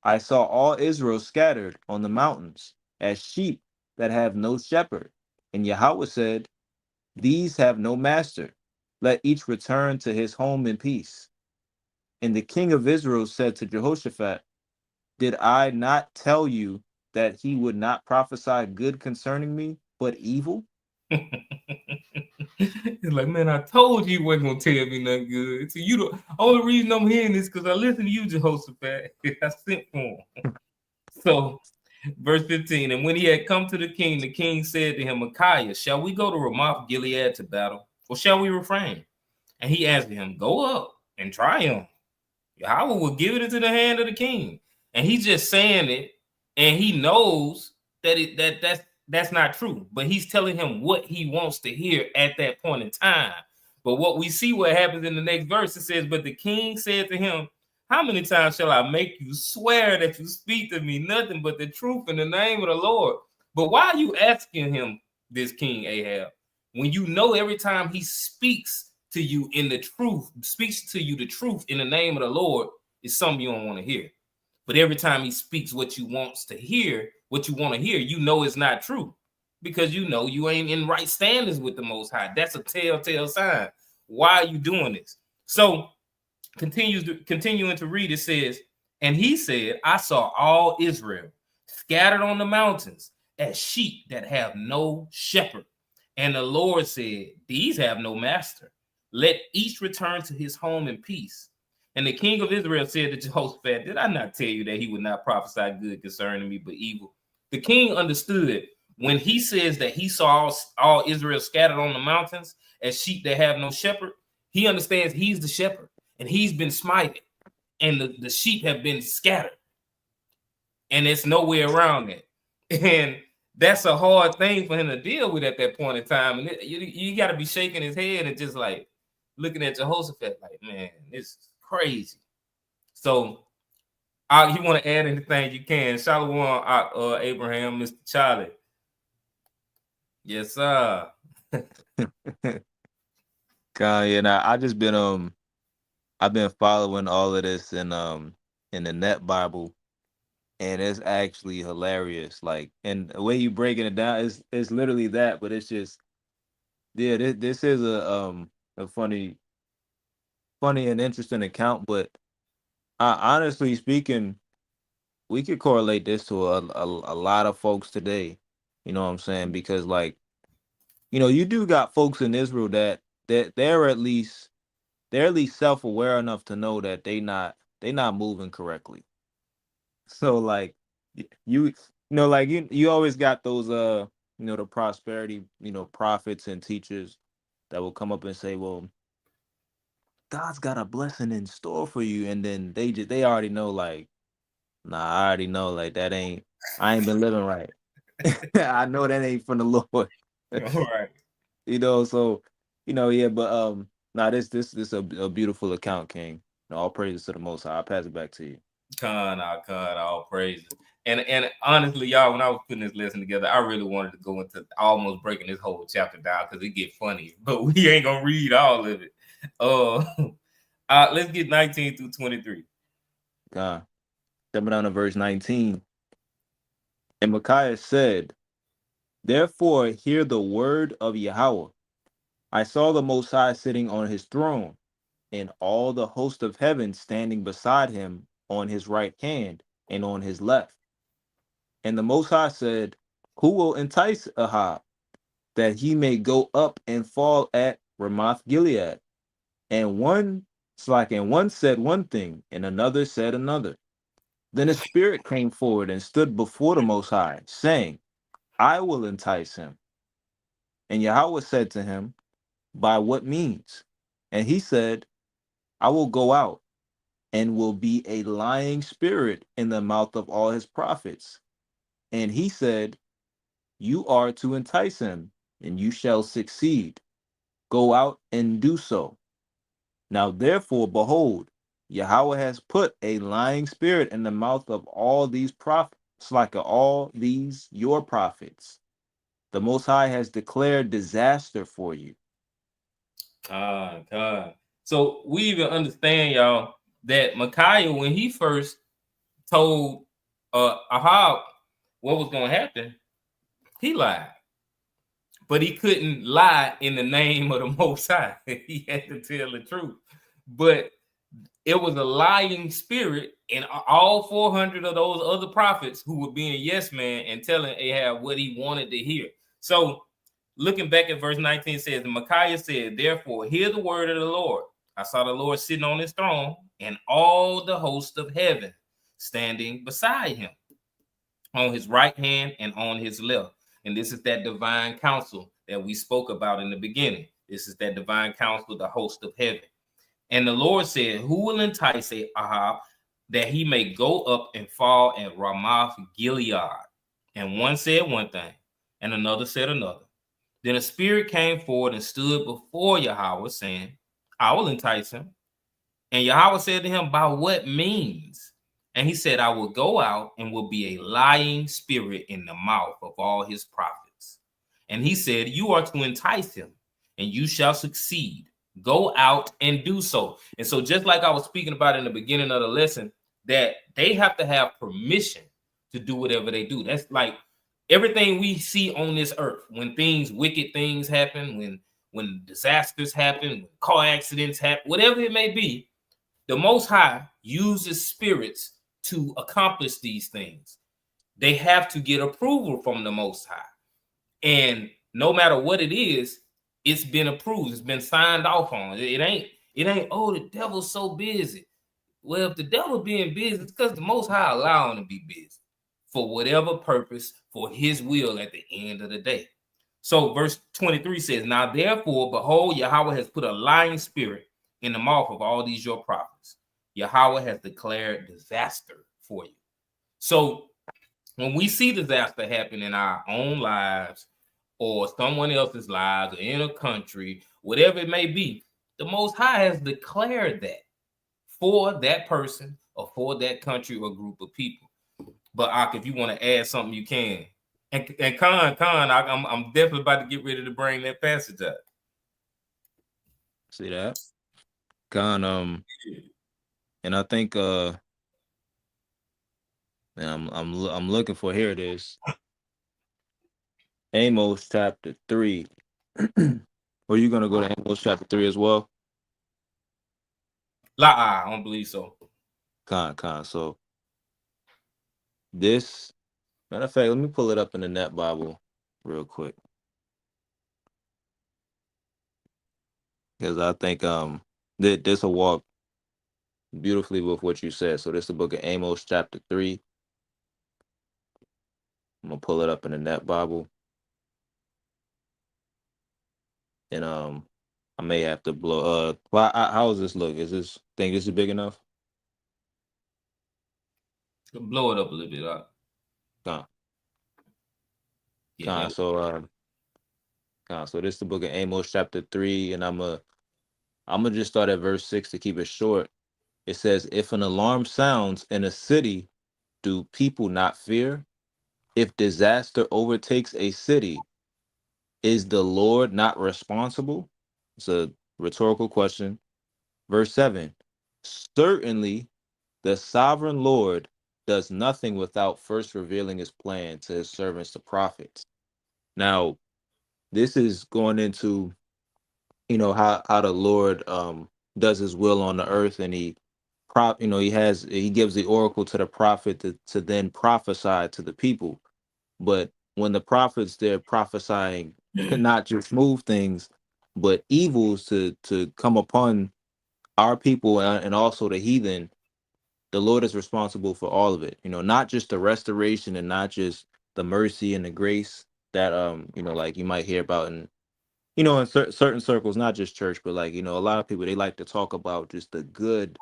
I saw all Israel scattered on the mountains as sheep that have no shepherd. And Yahweh said, these have no master. Let each return to his home in peace. And the king of Israel said to Jehoshaphat, did I not tell you that he would not prophesy good concerning me, but evil? It's like, man, I told you wasn't gonna tell me nothing good. So you the only reason I'm hearing this because I listened to you, Jehoshaphat. I sent for him. So, verse 15, and when he had come to the king said to him, Micaiah, shall we go to Ramoth Gilead to battle, or shall we refrain? And he answered him, go up and triumph. Yahweh will give it into the hand of the king. And he's just saying it, and he knows that that's not true. But he's telling him what he wants to hear at that point in time. But what we see what happens in the next verse, it says, but the king said to him, how many times shall I make you swear that you speak to me nothing but the truth in the name of the Lord? But why are you asking him this, King Ahab, when you know every time he speaks to you in the truth, speaks to you the truth in the name of the Lord, is something you don't want to hear. But every time he speaks what you want to hear, you know it's not true, because you know you ain't in right standings with the Most High. That's a telltale sign. Why are you doing this? So continuing to read, it says, and he said, I saw all Israel scattered on the mountains as sheep that have no shepherd. And the Lord said, these have no master. Let each return to his home in peace. And the king of Israel said to Jehoshaphat, did I not tell you that he would not prophesy good concerning me, but evil? The king understood when he says that he saw all Israel scattered on the mountains as sheep that have no shepherd. He understands he's the shepherd, and he's been smited, and the sheep have been scattered, and it's nowhere around it. And that's a hard thing for him to deal with at that point in time. And you got to be shaking his head and just like looking at Jehoshaphat like, man, this is crazy. So you want to add anything you can. Shalom, Abraham, Mr. Charlie. Yes, sir. God, yeah, nah, I just been I've been following all of this in the Net Bible, and it's actually hilarious. Like, and the way you breaking it down is literally that, but it's just, yeah, this is a funny and interesting account. But honestly speaking, we could correlate this to a lot of folks today. You know what I'm saying? Because, like, you know, you do got folks in Israel that they're at least self-aware enough to know that they not moving correctly. So, like, you know, like, you always got those you know, the prosperity, you know, prophets and teachers that will come up and say, well, God's got a blessing in store for you, and then they already know, like, nah, I already know, like, I ain't been living right. I know that ain't from the Lord. All right. You know, so, you know, yeah, but nah, this a beautiful account, King. All praises to the Most High. I'll pass it back to you. Con, all praises. And honestly, y'all, when I was putting this lesson together, I really wanted to go into almost breaking this whole chapter down because it get funny, but we ain't gonna read all of it. Let's get 19 through 23. God, stepping down to verse 19. And Micaiah said, therefore hear the word of Yahweh. I saw the Most High sitting on his throne, and all the host of heaven standing beside him on his right hand and on his left. And the Most High said, who will entice Ahab, that he may go up and fall at Ramoth Gilead? And one said one thing, and another said another. Then a spirit came forward and stood before the Most High, saying, I will entice him. And Yahweh said to him, by what means? And he said, I will go out and will be a lying spirit in the mouth of all his prophets. And he said, you are to entice him, and you shall succeed. Go out and do so. Now therefore, behold, Yahweh has put a lying spirit in the mouth of all these prophets, like all these your prophets. The Most High has declared disaster for you. God. So we even understand, y'all, that Micaiah, when he first told Ahab what was going to happen, he lied. But he couldn't lie in the name of the Most High. He had to tell the truth. But it was a lying spirit in all 400 of those other prophets who were being yes man and telling Ahab what he wanted to hear. So looking back at verse 19 says, and Micaiah said, therefore, hear the word of the Lord. I saw the Lord sitting on his throne and all the host of heaven standing beside him on his right hand and on his left. And this is that divine counsel that we spoke about in the beginning. This is that divine counsel, the host of heaven. And the Lord said, who will entice Ahab that he may go up and fall at Ramoth Gilead? And one said one thing, and another said another. Then a spirit came forward and stood before Yahweh, saying, I will entice him. And Yahweh said to him, by what means? And he said, I will go out and will be a lying spirit in the mouth of all his prophets. And he said, you are to entice him, and you shall succeed. Go out and do so. And so just like I was speaking about in the beginning of the lesson, that they have to have permission to do whatever they do. That's like everything we see on this earth. When wicked things happen, when disasters happen, when car accidents happen, whatever it may be, the Most High uses spirits to accomplish these things. They have to get approval from the Most High. And no matter what it is, it's been approved. It's been signed off on. It ain't, oh, the devil's so busy. Well, if the devil being busy, it's because the Most High allowed him to be busy for whatever purpose, for his will at the end of the day. So verse 23 says, now therefore, behold, Yahweh has put a lying spirit in the mouth of all these your prophets. Yahweh has declared disaster for you. So when we see disaster happen in our own lives or someone else's lives or in a country, whatever it may be, the Most High has declared that for that person or for that country or group of people. But Ak, if you want to add something, you can. And Khan, I'm definitely about to get ready to bring that passage up. See that? Khan, and I think man, I'm looking for, here it is. Amos chapter 3. Are you gonna go to Amos chapter 3 as well? I don't believe so. Khan. So this, matter of fact, let me pull it up in the Net Bible real quick, because I think this will walk beautifully with what you said. So this is the book of Amos chapter 3. I'm gonna pull it up in the Net Bible, and I may have to blow. How does this look? Is this big enough? Blow it up a little bit up. So this is the book of Amos chapter 3, and I'm gonna just start at verse 6 to keep it short. It says, if an alarm sounds in a city, do people not fear? If disaster overtakes a city, is the Lord not responsible? It's a rhetorical question. Verse 7, certainly the sovereign Lord does nothing without first revealing his plan to his servants, the prophets. Now, this is going into, how the Lord does his will on the earth, and he gives the oracle to the prophet to then prophesy to the people. But when the prophets, they're prophesying not just smooth things, but evils to come upon our people and also the heathen, the Lord is responsible for all of it. Not just the restoration and not just the mercy and the grace that like you might hear about in certain circles, not just church, but a lot of people, they like to talk about just the good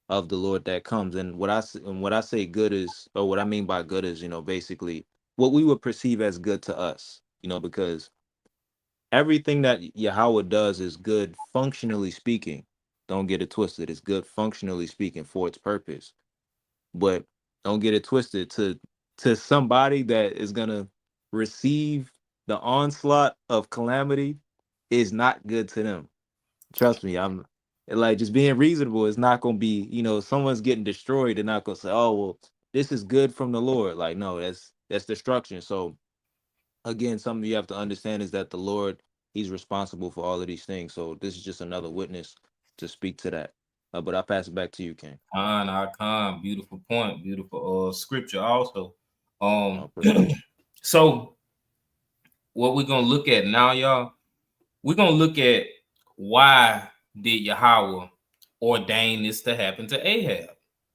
of the Lord that comes. And what I say good is, or what I mean by good is, basically what we would perceive as good to us, because everything that Yahweh does is good, functionally speaking. Don't get it twisted. It's good functionally speaking for its purpose. But don't get it twisted to somebody that is gonna receive the onslaught of calamity is not good to them. Trust me, I'm like just being reasonable is not gonna be, someone's getting destroyed, they're not gonna say, oh well, this is good from the Lord. Like, no, that's destruction. So again, something you have to understand is that the Lord, He's responsible for all of these things. So this is just another witness to speak to that. But I'll pass it back to you, King. Khan, beautiful point, beautiful scripture also. No, appreciate it. So what we're gonna look at now, y'all, we're gonna look at why did Yahweh ordain this to happen to Ahab?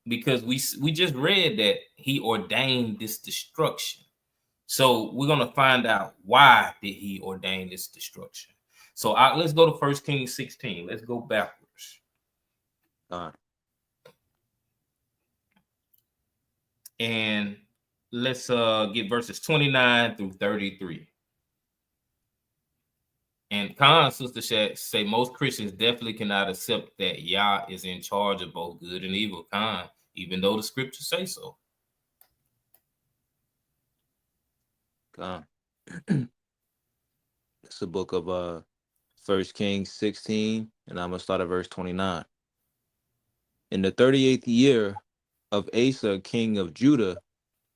Because we just read that he ordained this destruction. So we're gonna find out why did he ordain this destruction. So let's go to 1 Kings 16. Let's go backwards. And let's get verses 29 through 33. And Khan's sister say most Christians definitely cannot accept that Yah is in charge of both good and evil, Khan, even though the scriptures say so. Khan. It's the book of 1 Kings 16, and I'm gonna start at verse 29. In the 38th year of Asa, king of Judah,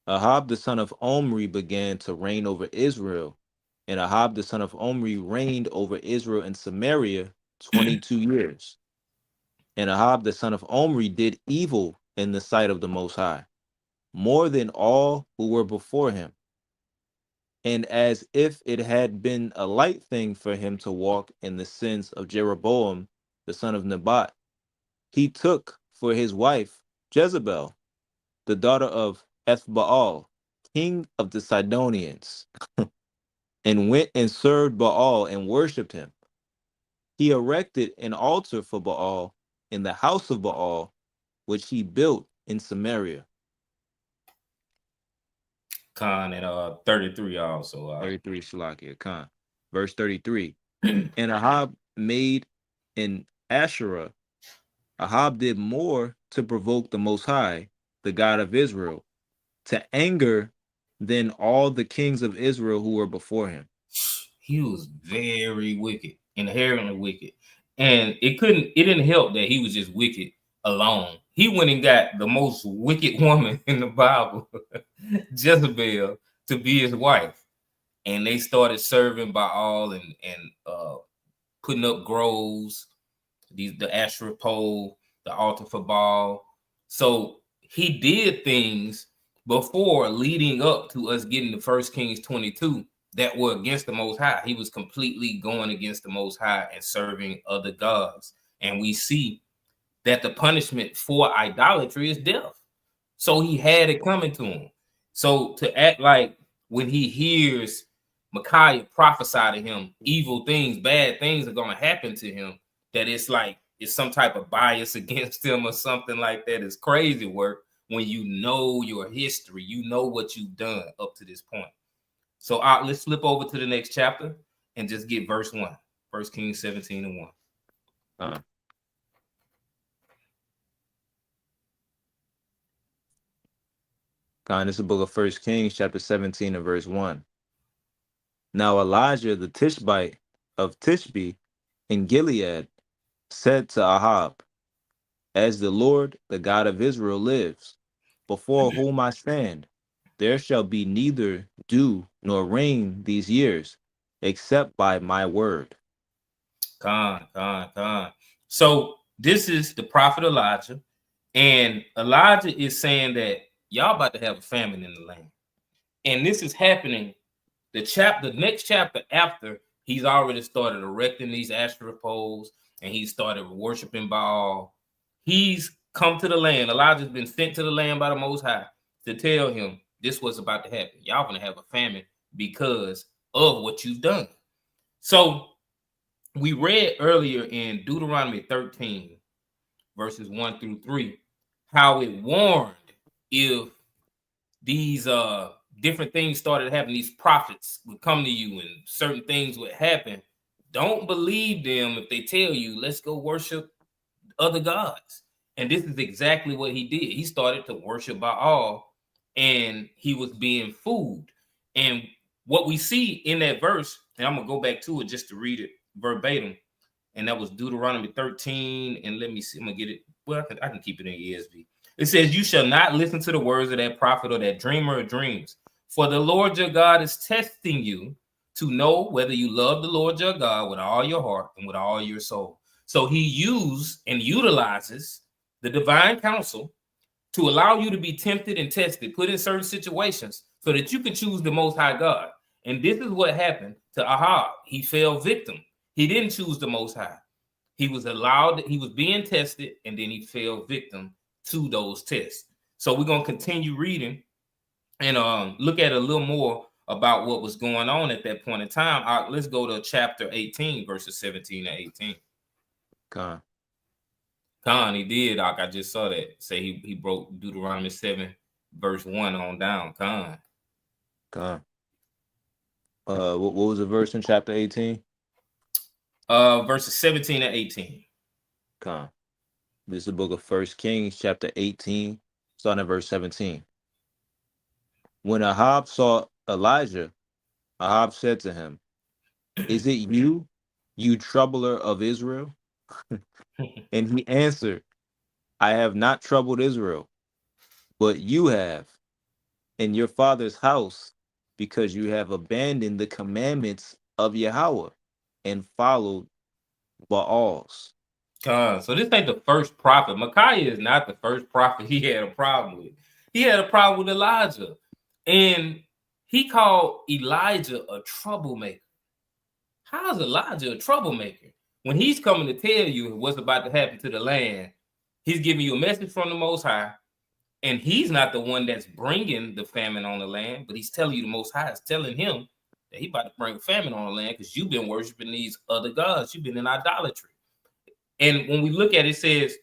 Ahab the son of Omri began to reign over Israel, and Ahab the son of Omri reigned over Israel and Samaria 22 years. And Ahab the son of Omri did evil in the sight of the Most High, more than all who were before him. And as if it had been a light thing for him to walk in the sins of Jeroboam the son of Nebat, he took for his wife Jezebel, the daughter of Ethbaal, king of the Sidonians, and went and served Baal and worshipped him. He erected an altar for Baal in the house of Baal, which he built in Samaria. Khan at 33 also. 33 Shalakia, Khan. Verse 33. And Ahab made an Asherah. Ahab did more to provoke the Most High, the God of Israel, to anger than all the kings of Israel who were before him. He was very wicked, inherently wicked. And it didn't help that he was just wicked alone. He went and got the most wicked woman in the Bible, Jezebel, to be his wife. And they started serving Baal and putting up groves, the Asherah pole, the altar for Baal. So he did things before leading up to us getting to 1 Kings 22 that were against the Most High. He was completely going against the Most High and serving other gods. And we see that the punishment for idolatry is death. So he had it coming to him. So to act like when he hears Micaiah prophesy to him, evil things, bad things are going to happen to him, that it's like it's some type of bias against him or something like that is crazy work when you know your history, you know what you've done up to this point. So let's flip over to the next chapter and just get verse 1. 1 Kings 17 and 1. This is the book of 1 Kings, chapter 17 and verse 1. Now Elijah the Tishbite of Tishbe in Gilead said to Ahab, as the Lord, the God of Israel, lives, before whom I stand, there shall be neither dew nor rain these years, except by my word. Khan. So this is the prophet Elijah, and Elijah is saying that y'all about to have a famine in the land. And this is happening the next chapter after he's already started erecting these Asherah poles and he started worshiping Baal. He's come to the land. Elijah's been sent to the land by the Most High to tell him this was about to happen. Y'all gonna have a famine because of what you've done. So we read earlier in Deuteronomy 13, verses 1 through 3, how it warned if these different things started happening, these prophets would come to you and certain things would happen. Don't believe them if they tell you, let's go worship other gods. And this is exactly what he did. He started to worship Baal, and he was being fooled. And what we see in that verse, and I'm going to go back to it just to read it verbatim, and that was Deuteronomy 13. And let me see, I'm going to get it. Well, I can keep it in ESV. It says, you shall not listen to the words of that prophet or that dreamer of dreams. For the Lord your God is testing you to know whether you love the Lord your God with all your heart and with all your soul. So he used and utilizes the divine counsel to allow you to be tempted and tested, put in certain situations so that you can choose the Most High God. And this is what happened to Ahab. He fell victim. He didn't choose the Most High. He was being tested, and then he fell victim to those tests. So we're going to continue reading and look at a little more about what was going on at that point in time. Let's go to chapter 18, verses 17 and 18. Khan, he did. I just saw that. Say he broke Deuteronomy 7, verse 1 on down. Khan. What was the verse in chapter 18? Verses 17 and 18. This is the book of 1 Kings, chapter 18, starting at verse 17. When Ahab saw Elijah, Ahab said to him, is it you, you troubler of Israel? And he answered, I have not troubled Israel, but you have, in your father's house, because you have abandoned the commandments of Yahweh and followed Baals. So this ain't the first prophet. Micaiah is not the first prophet he had a problem with. He had a problem with Elijah. And he called Elijah a troublemaker. How is Elijah a troublemaker? When he's coming to tell you what's about to happen to the land, he's giving you a message from the Most High, and he's not the one that's bringing the famine on the land, but he's telling you the Most High is telling him that he's about to bring a famine on the land because you've been worshiping these other gods. You've been in idolatry. And when we look at it, it says,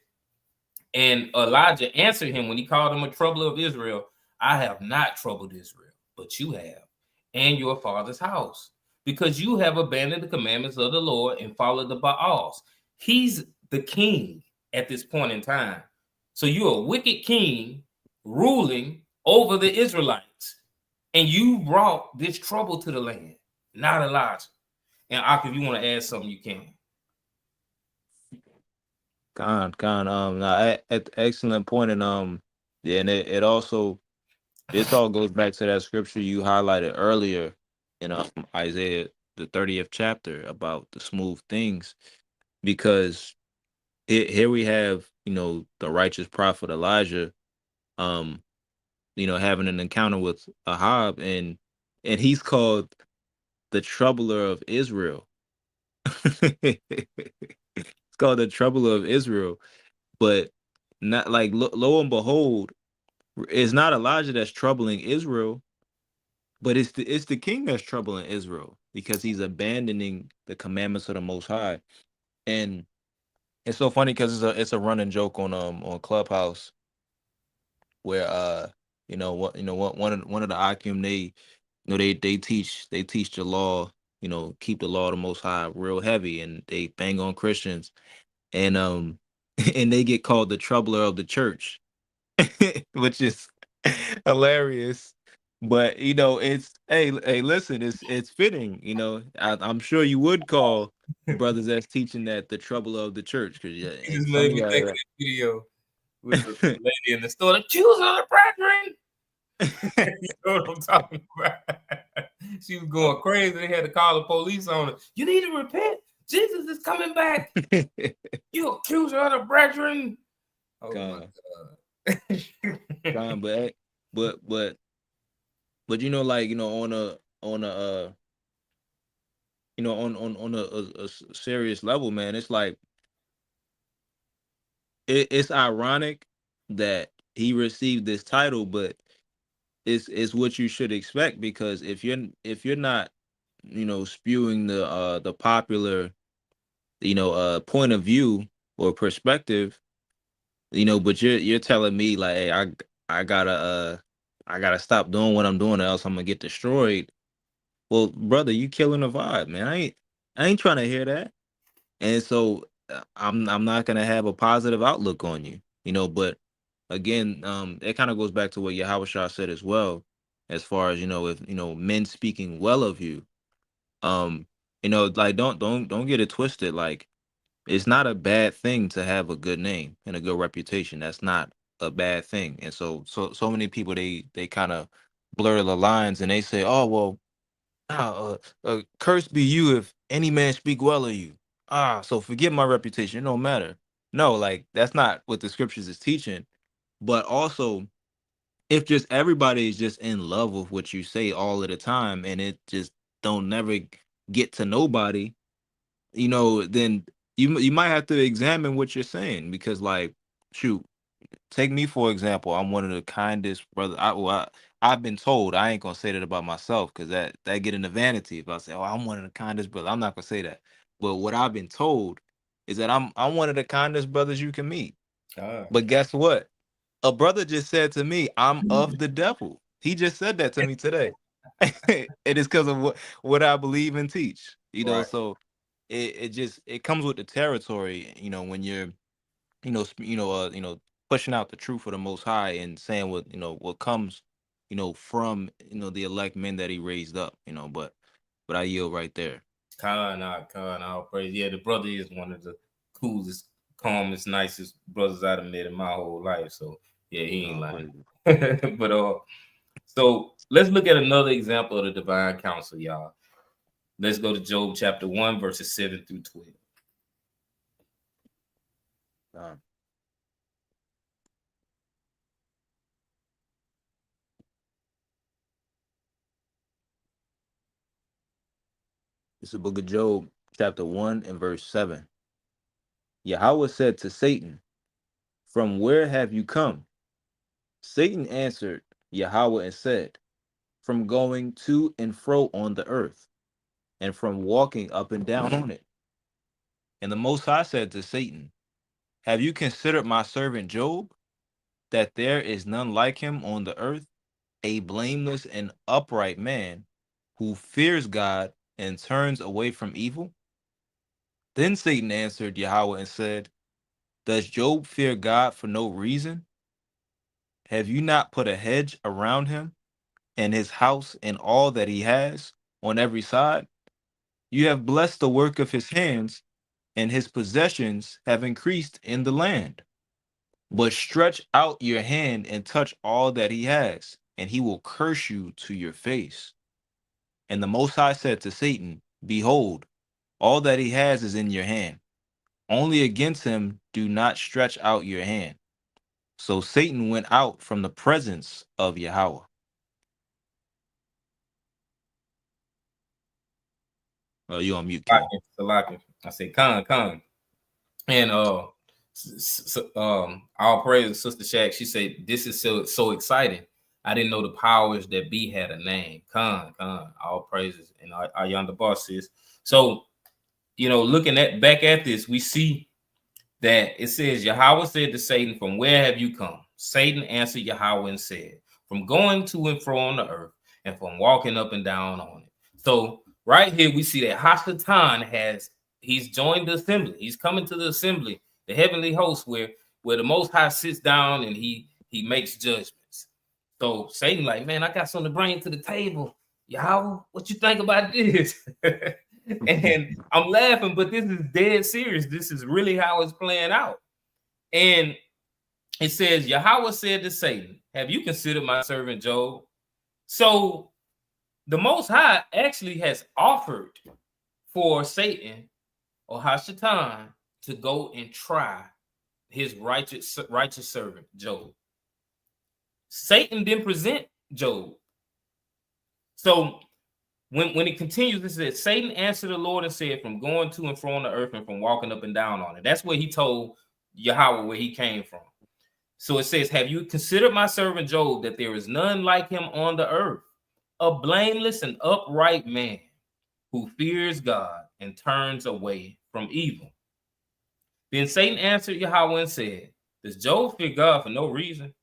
and Elijah answered him when he called him a troubler of Israel, I have not troubled Israel, but you have, and your father's house, because you have abandoned the commandments of the Lord and followed the Baals. He's the king at this point in time. So you're a wicked king ruling over the Israelites, and you brought this trouble to the land, not Elijah. And Ak, if you want to add something, you can. Excellent point. And yeah, and it also, this all goes back to that scripture you highlighted earlier in Isaiah, the 30th chapter, about the smooth things, because here we have, the righteous prophet Elijah, having an encounter with Ahab, and he's called the troubler of Israel. It's called the troubler of Israel, but not like lo and behold, it's not Elijah that's troubling Israel, but it's the king that's troubling Israel because he's abandoning the commandments of the Most High. And it's so funny because it's a running joke on Clubhouse where one of the Akim, they teach the law, keep the law of the Most High real heavy, and they bang on Christians, and and they get called the troubler of the church, which is hilarious. But it's hey, listen, it's fitting. I'm sure you would call brothers that's teaching that the trouble of the church, because You just made me think of that video with the lady in the store, the Jews are the brethren. You know what I'm talking about? She was going crazy. They had to call the police on her. You need to repent. Jesus is coming back. You accuser of the brethren. Oh my God. But on a serious level, man, it's like it's ironic that he received this title, but it's what you should expect, because if you're not spewing the popular point of view or perspective, but you're telling me like, hey, I gotta stop doing what I'm doing, or else I'm gonna get destroyed. Well, brother, you killing the vibe, man. I ain't trying to hear that. And so I'm not gonna have a positive outlook on you, you know. But again, it kind of goes back to what Yahweh Shah said as well, as far as, you know, if, you know, men speaking well of you, um, you know, like don't get it twisted. Like, it's not a bad thing to have a good name and a good reputation. That's not a bad thing. And so many people, they kind of blur the lines and they say, oh well, cursed be you if any man speak well of you. So forget my reputation. It don't matter. No, like, that's not what the scriptures is teaching. But also, if just everybody is just in love with what you say all of the time, and it just don't never get to nobody, you know, then you might have to examine what you're saying, because, like, shoot, take me for example. I'm one of the kindest brother. I've been told. I ain't gonna say that about myself, because that get into vanity. If I say, oh, I'm one of the kindest brothers, I'm not gonna say that. But what I've been told is that I'm one of the kindest brothers you can meet. But guess what? A brother just said to me, I'm of the devil. He just said that to me today. It is because of what I believe and teach. You know, Right. so it comes with the territory, you know, when you're, you know, pushing out the truth of the Most High and saying what, you know, what comes, you know, from, you know, the elect men that he raised up, you know. But I yield right there. Khan, all praise. Yeah, the brother is one of the coolest, calmest, nicest brothers I've met in my whole life. So yeah, he ain't lying. But so let's look at another example of the divine counsel, y'all. Let's go to Job chapter 1, verses 7 through 12. It's the book of Job, chapter 1 and verse 7. Yahweh said to Satan, from where have you come? Satan answered Yahweh and said, from going to and fro on the earth, and from walking up and down on it. And the Most High said to Satan, have you considered my servant Job, that there is none like him on the earth, a blameless and upright man, who fears God and turns away from evil? Then Satan answered Yahweh and said, does Job fear God for no reason? Have you not put a hedge around him and his house and all that he has on every side? You have blessed the work of his hands, and his possessions have increased in the land. But stretch out your hand and touch all that he has, and he will curse you to your face. And the Most High said to Satan, behold, all that he has is in your hand. Only against him do not stretch out your hand. So Satan went out from the presence of Yahweh. Oh, you on mute, King. I say, Khan. And all praise Sister Shaq. She said, this is so exciting. I didn't know the powers that be had a name. Khan, all praises. And our yonder boss is. So, you know, looking back at this, we see that it says, Yahweh said to Satan, from where have you come? Satan answered Yahweh and said, from going to and fro on the earth, and from walking up and down on it. So right here, we see that Hashatan he's joined the assembly. He's coming to the assembly, the heavenly host, where the Most High sits down and he makes judgments. So Satan, like, man, I got something to bring to the table. Yahweh, what you think about this? And I'm laughing, but this is dead serious. This is really how it's playing out. And it says, Yahweh said to Satan, have you considered my servant Job? So the Most High actually has offered for Satan or Hashatan to go and try his righteous servant Job. Satan didn't present Job. So when it continues, it says, Satan answered the Lord and said, from going to and fro on the earth and from walking up and down on it. That's what he told Yahweh where he came from. So it says, have you considered my servant Job, that there is none like him on the earth, a blameless and upright man who fears God and turns away from evil? Then Satan answered Yahweh and said, does Job fear God for no reason?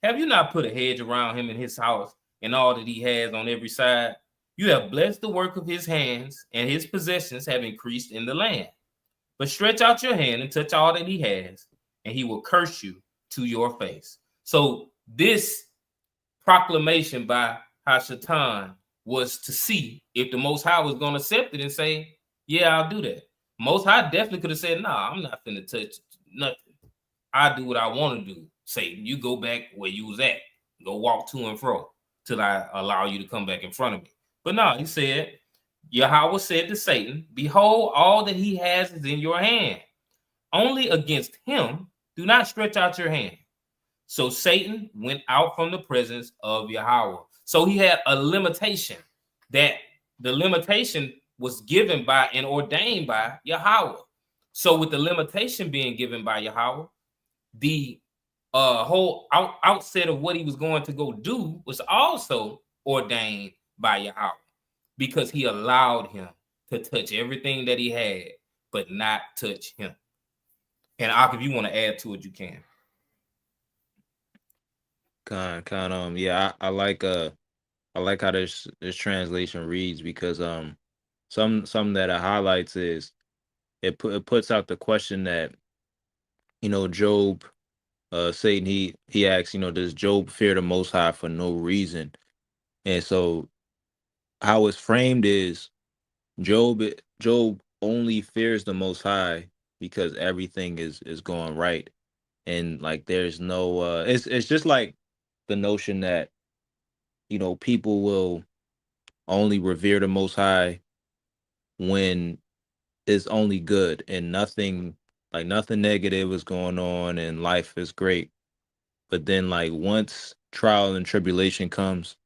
Have you not put a hedge around him and his house and all that he has on every side? You have blessed the work of his hands, and his possessions have increased in the land. but stretch out your hand and touch all that he has, and he will curse you to your face. So this proclamation by Hashatan was to see if the Most High was going to accept it and say, yeah, I'll do that. Most High definitely could have said, nah, I'm not finna touch nothing. I do what I want to do. Satan, you go back where you was at. Go walk to and fro till I allow you to come back in front of me. But no, he said, Yahweh said to Satan, behold, all that he has is in your hand. Only against him do not stretch out your hand. So Satan went out from the presence of Yahweh. So he had a limitation, that the limitation was given by and ordained by Yahweh. So with the limitation being given by Yahweh, the whole outset of what he was going to go do was also ordained by Yahweh, because he allowed him to touch everything that he had, but not touch him. And Ak, if you want to add to it, you can. Yeah, I like how this translation reads, because something that it highlights is it puts out the question that, Job, Satan, he asks, does Job fear the Most High for no reason? And so how it's framed is Job only fears the Most High because everything is going right, and like there's no it's just like the notion that people will only revere the Most High when it's only good and nothing negative is going on and life is great. But then like once trial and tribulation comes,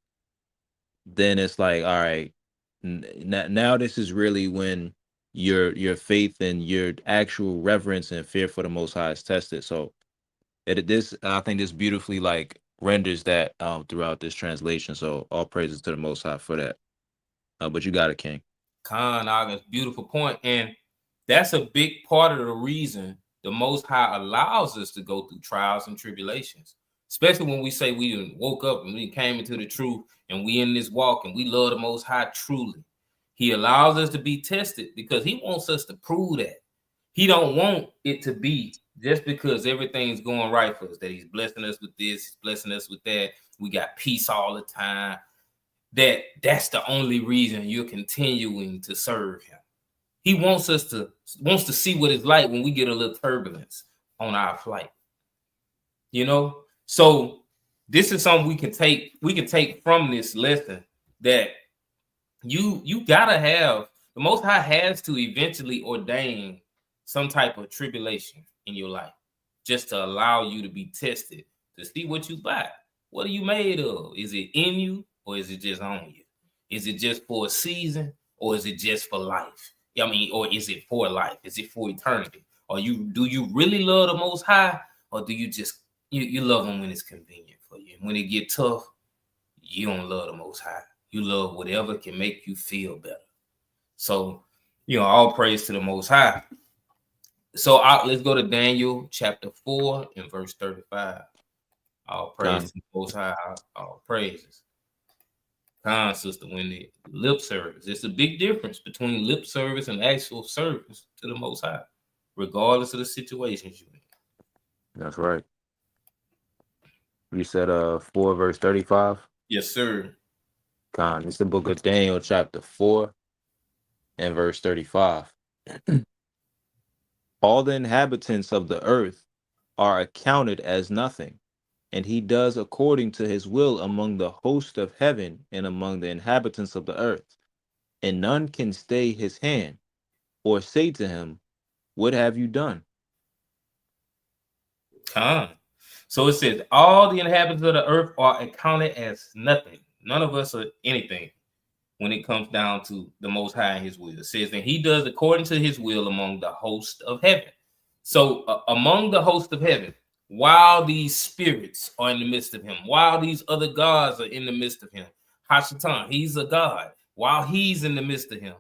then it's like, all right, now this is really when your faith and your actual reverence and fear for the Most High is tested. So I think this beautifully like renders that throughout this translation. So all praises to the Most High for that. But you got it, King. Khan, August, beautiful point. And that's a big part of the reason the Most High allows us to go through trials and tribulations, especially when we say we woke up and we came into the truth and we in this walk and we love the Most High truly. He allows us to be tested because he wants us to prove that. He don't want it to be just because everything's going right for us, that he's blessing us with this, he's blessing us with that. We got peace all the time. That's the only reason you're continuing to serve him. He wants to see what it's like when we get a little turbulence on our flight. So this is something we can take from this lesson, that you gotta have, the Most High has to eventually ordain some type of tribulation in your life just to allow you to be tested, to see what you got. What are you made of? Is it in you or is it just on you? Is it just for a season or is it just for life? Or is it for life? Is it for eternity? Or do you really love the Most High, or do you just you love him when it's convenient for you? And when it get tough, you don't love the Most High. You love whatever can make you feel better. So, all praise to the Most High. So let's go to Daniel chapter 4 and verse 35. All praise to the Most High. All praises. Sister Wendy, lip service. It's a big difference between lip service and actual service to the Most High, regardless of the situations you're in. That's right. You said 4 verse 35? Yes, sir. It's the book of Daniel chapter 4 and verse 35. All the inhabitants of the earth are accounted as nothing, and he does according to his will among the host of heaven and among the inhabitants of the earth. And none can stay his hand or say to him, what have you done? So it says, all the inhabitants of the earth are accounted as nothing. None of us are anything when it comes down to the Most High and his will. It says that he does according to his will among the host of heaven. So among the host of heaven, while these spirits are in the midst of him, while these other gods are in the midst of him, Hashatan, he's a god. While he's in the midst of him,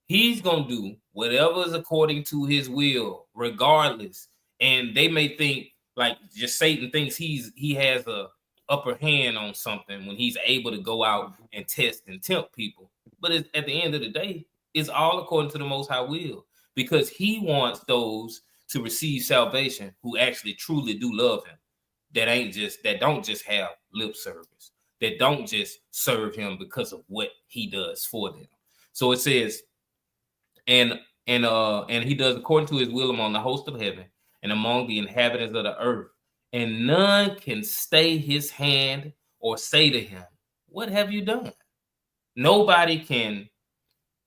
he's going to do whatever is according to his will, regardless. And they may think, like just Satan thinks he has a upper hand on something when he's able to go out and test and tempt people. But at the end of the day, it's all according to the Most High will. because he wants those to receive salvation who actually truly do love him, that don't just have lip service, that don't just serve him because of what he does for them. So it says, and he does according to his will among the host of heaven and among the inhabitants of the earth, and none can stay his hand or say to him, what have you done? Nobody can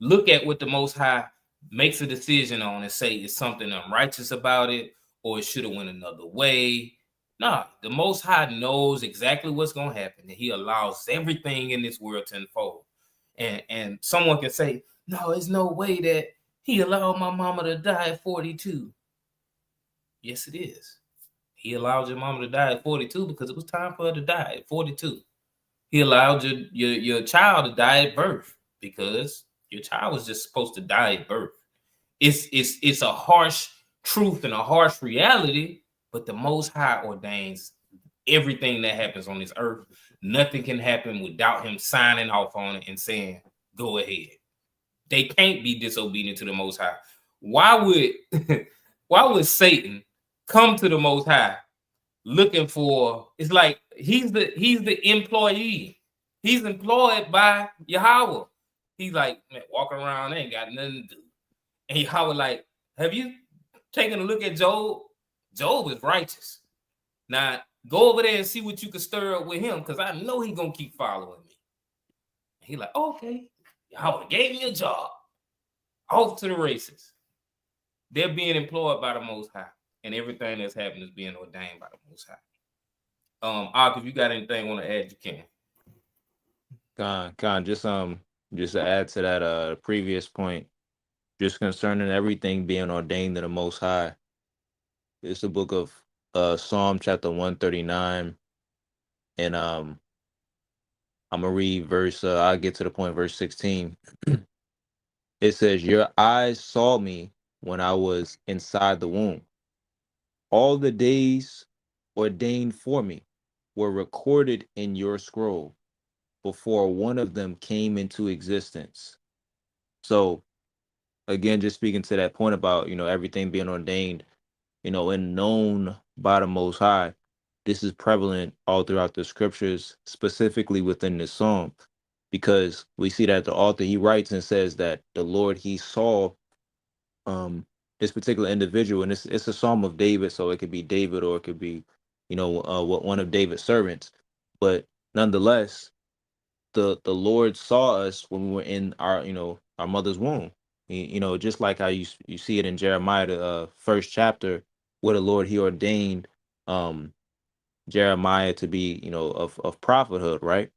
look at what the Most High makes a decision on and say it's something unrighteous about it, or it should have went another way. Nah, the Most High knows exactly what's going to happen, and he allows everything in this world to unfold. And someone can say, no, there's no way that he allowed my mama to die at 42. Yes, it is. He allowed your mama to die at 42 because it was time for her to die at 42. He allowed your child to die at birth because your child was just supposed to die at birth. It's a harsh truth and a harsh reality, but the Most High ordains everything that happens on this earth. Nothing can happen without him signing off on it and saying, go ahead. They can't be disobedient to the Most High. Why would Satan come to the Most High looking for? It's like he's the employee. He's employed by Yahweh. He's like, man, walking around, ain't got nothing to do. And Yahweh like, have you taken a look at Job? Job is righteous. Now go over there and see what you can stir up with him, because I know he's gonna keep following me. He like, okay, Yahweh gave me a job. Off to the races. They're being employed by the Most High, and everything that's happening is being ordained by the Most High. Ak, if you got anything you want to add, you can. Con, just to add to that previous point, just concerning everything being ordained to the Most High. It's the book of Psalm chapter 139, and I'm gonna read verse. I'll get to the point, verse 16. It says, "Your eyes saw me when I was inside the womb. All the days ordained for me were recorded in your scroll before one of them came into existence." So again, just speaking to that point about, everything being ordained, and known by the Most High, this is prevalent all throughout the scriptures, specifically within this psalm, because we see that the author, he writes and says that the Lord, he saw this particular individual, and it's a psalm of David, so it could be David or it could be, one of David's servants. But nonetheless, the Lord saw us when we were in our mother's womb. Just like how you see it in Jeremiah, the first chapter, where the Lord, he ordained Jeremiah to be, of prophethood, right?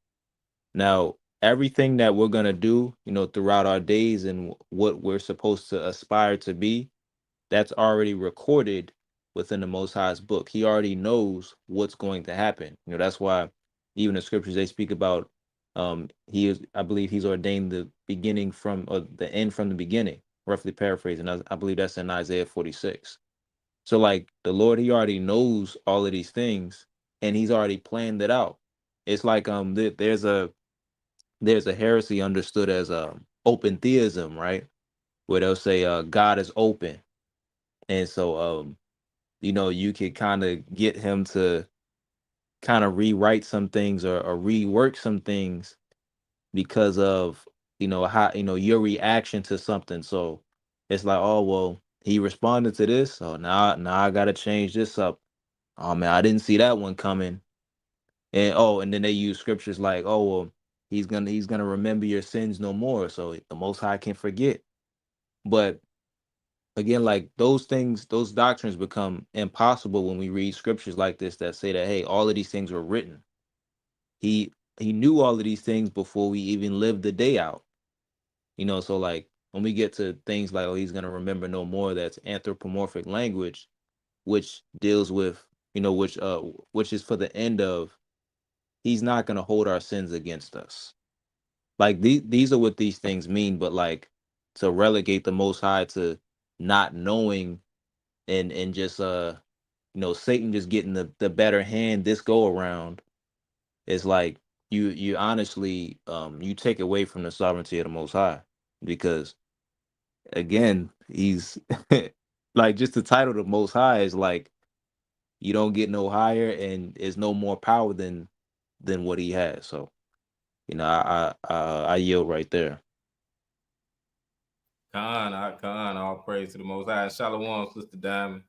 Now, everything that we're going to do, throughout our days and what we're supposed to aspire to be, that's already recorded within the Most High's book. He already knows what's going to happen. That's why even the scriptures, they speak about, I believe he's ordained the beginning from, or the end from the beginning, roughly paraphrasing. I believe that's in Isaiah 46. So like the Lord, he already knows all of these things, and he's already planned it out. It's like there's a heresy understood as open theism, right? Where they'll say God is open, and so you could kind of get him to kind of rewrite some things or rework some things because of how your reaction to something. So it's like, oh well, he responded to this, so now I gotta change this up. Oh man, I didn't see that one coming. And then they use scriptures like, oh well, he's gonna remember your sins no more, so the Most High can forget. But again, like those things, those doctrines become impossible when we read scriptures like this that say that, hey, all of these things were written. He knew all of these things before we even lived the day out. So like when we get to things like, oh, he's gonna remember no more, that's anthropomorphic language, which deals with, which is for the end of, he's not gonna hold our sins against us. Like these are what these things mean, but like to relegate the Most High to not knowing and just Satan just getting the better hand this go around, is like you honestly you take away from the sovereignty of the Most High, because again, he's like just the title, the Most High, is like you don't get no higher, and is no more power than what he has. So, you know, I yield right there. Khan, all praise to the Most High. Shalom, Sister Diamond.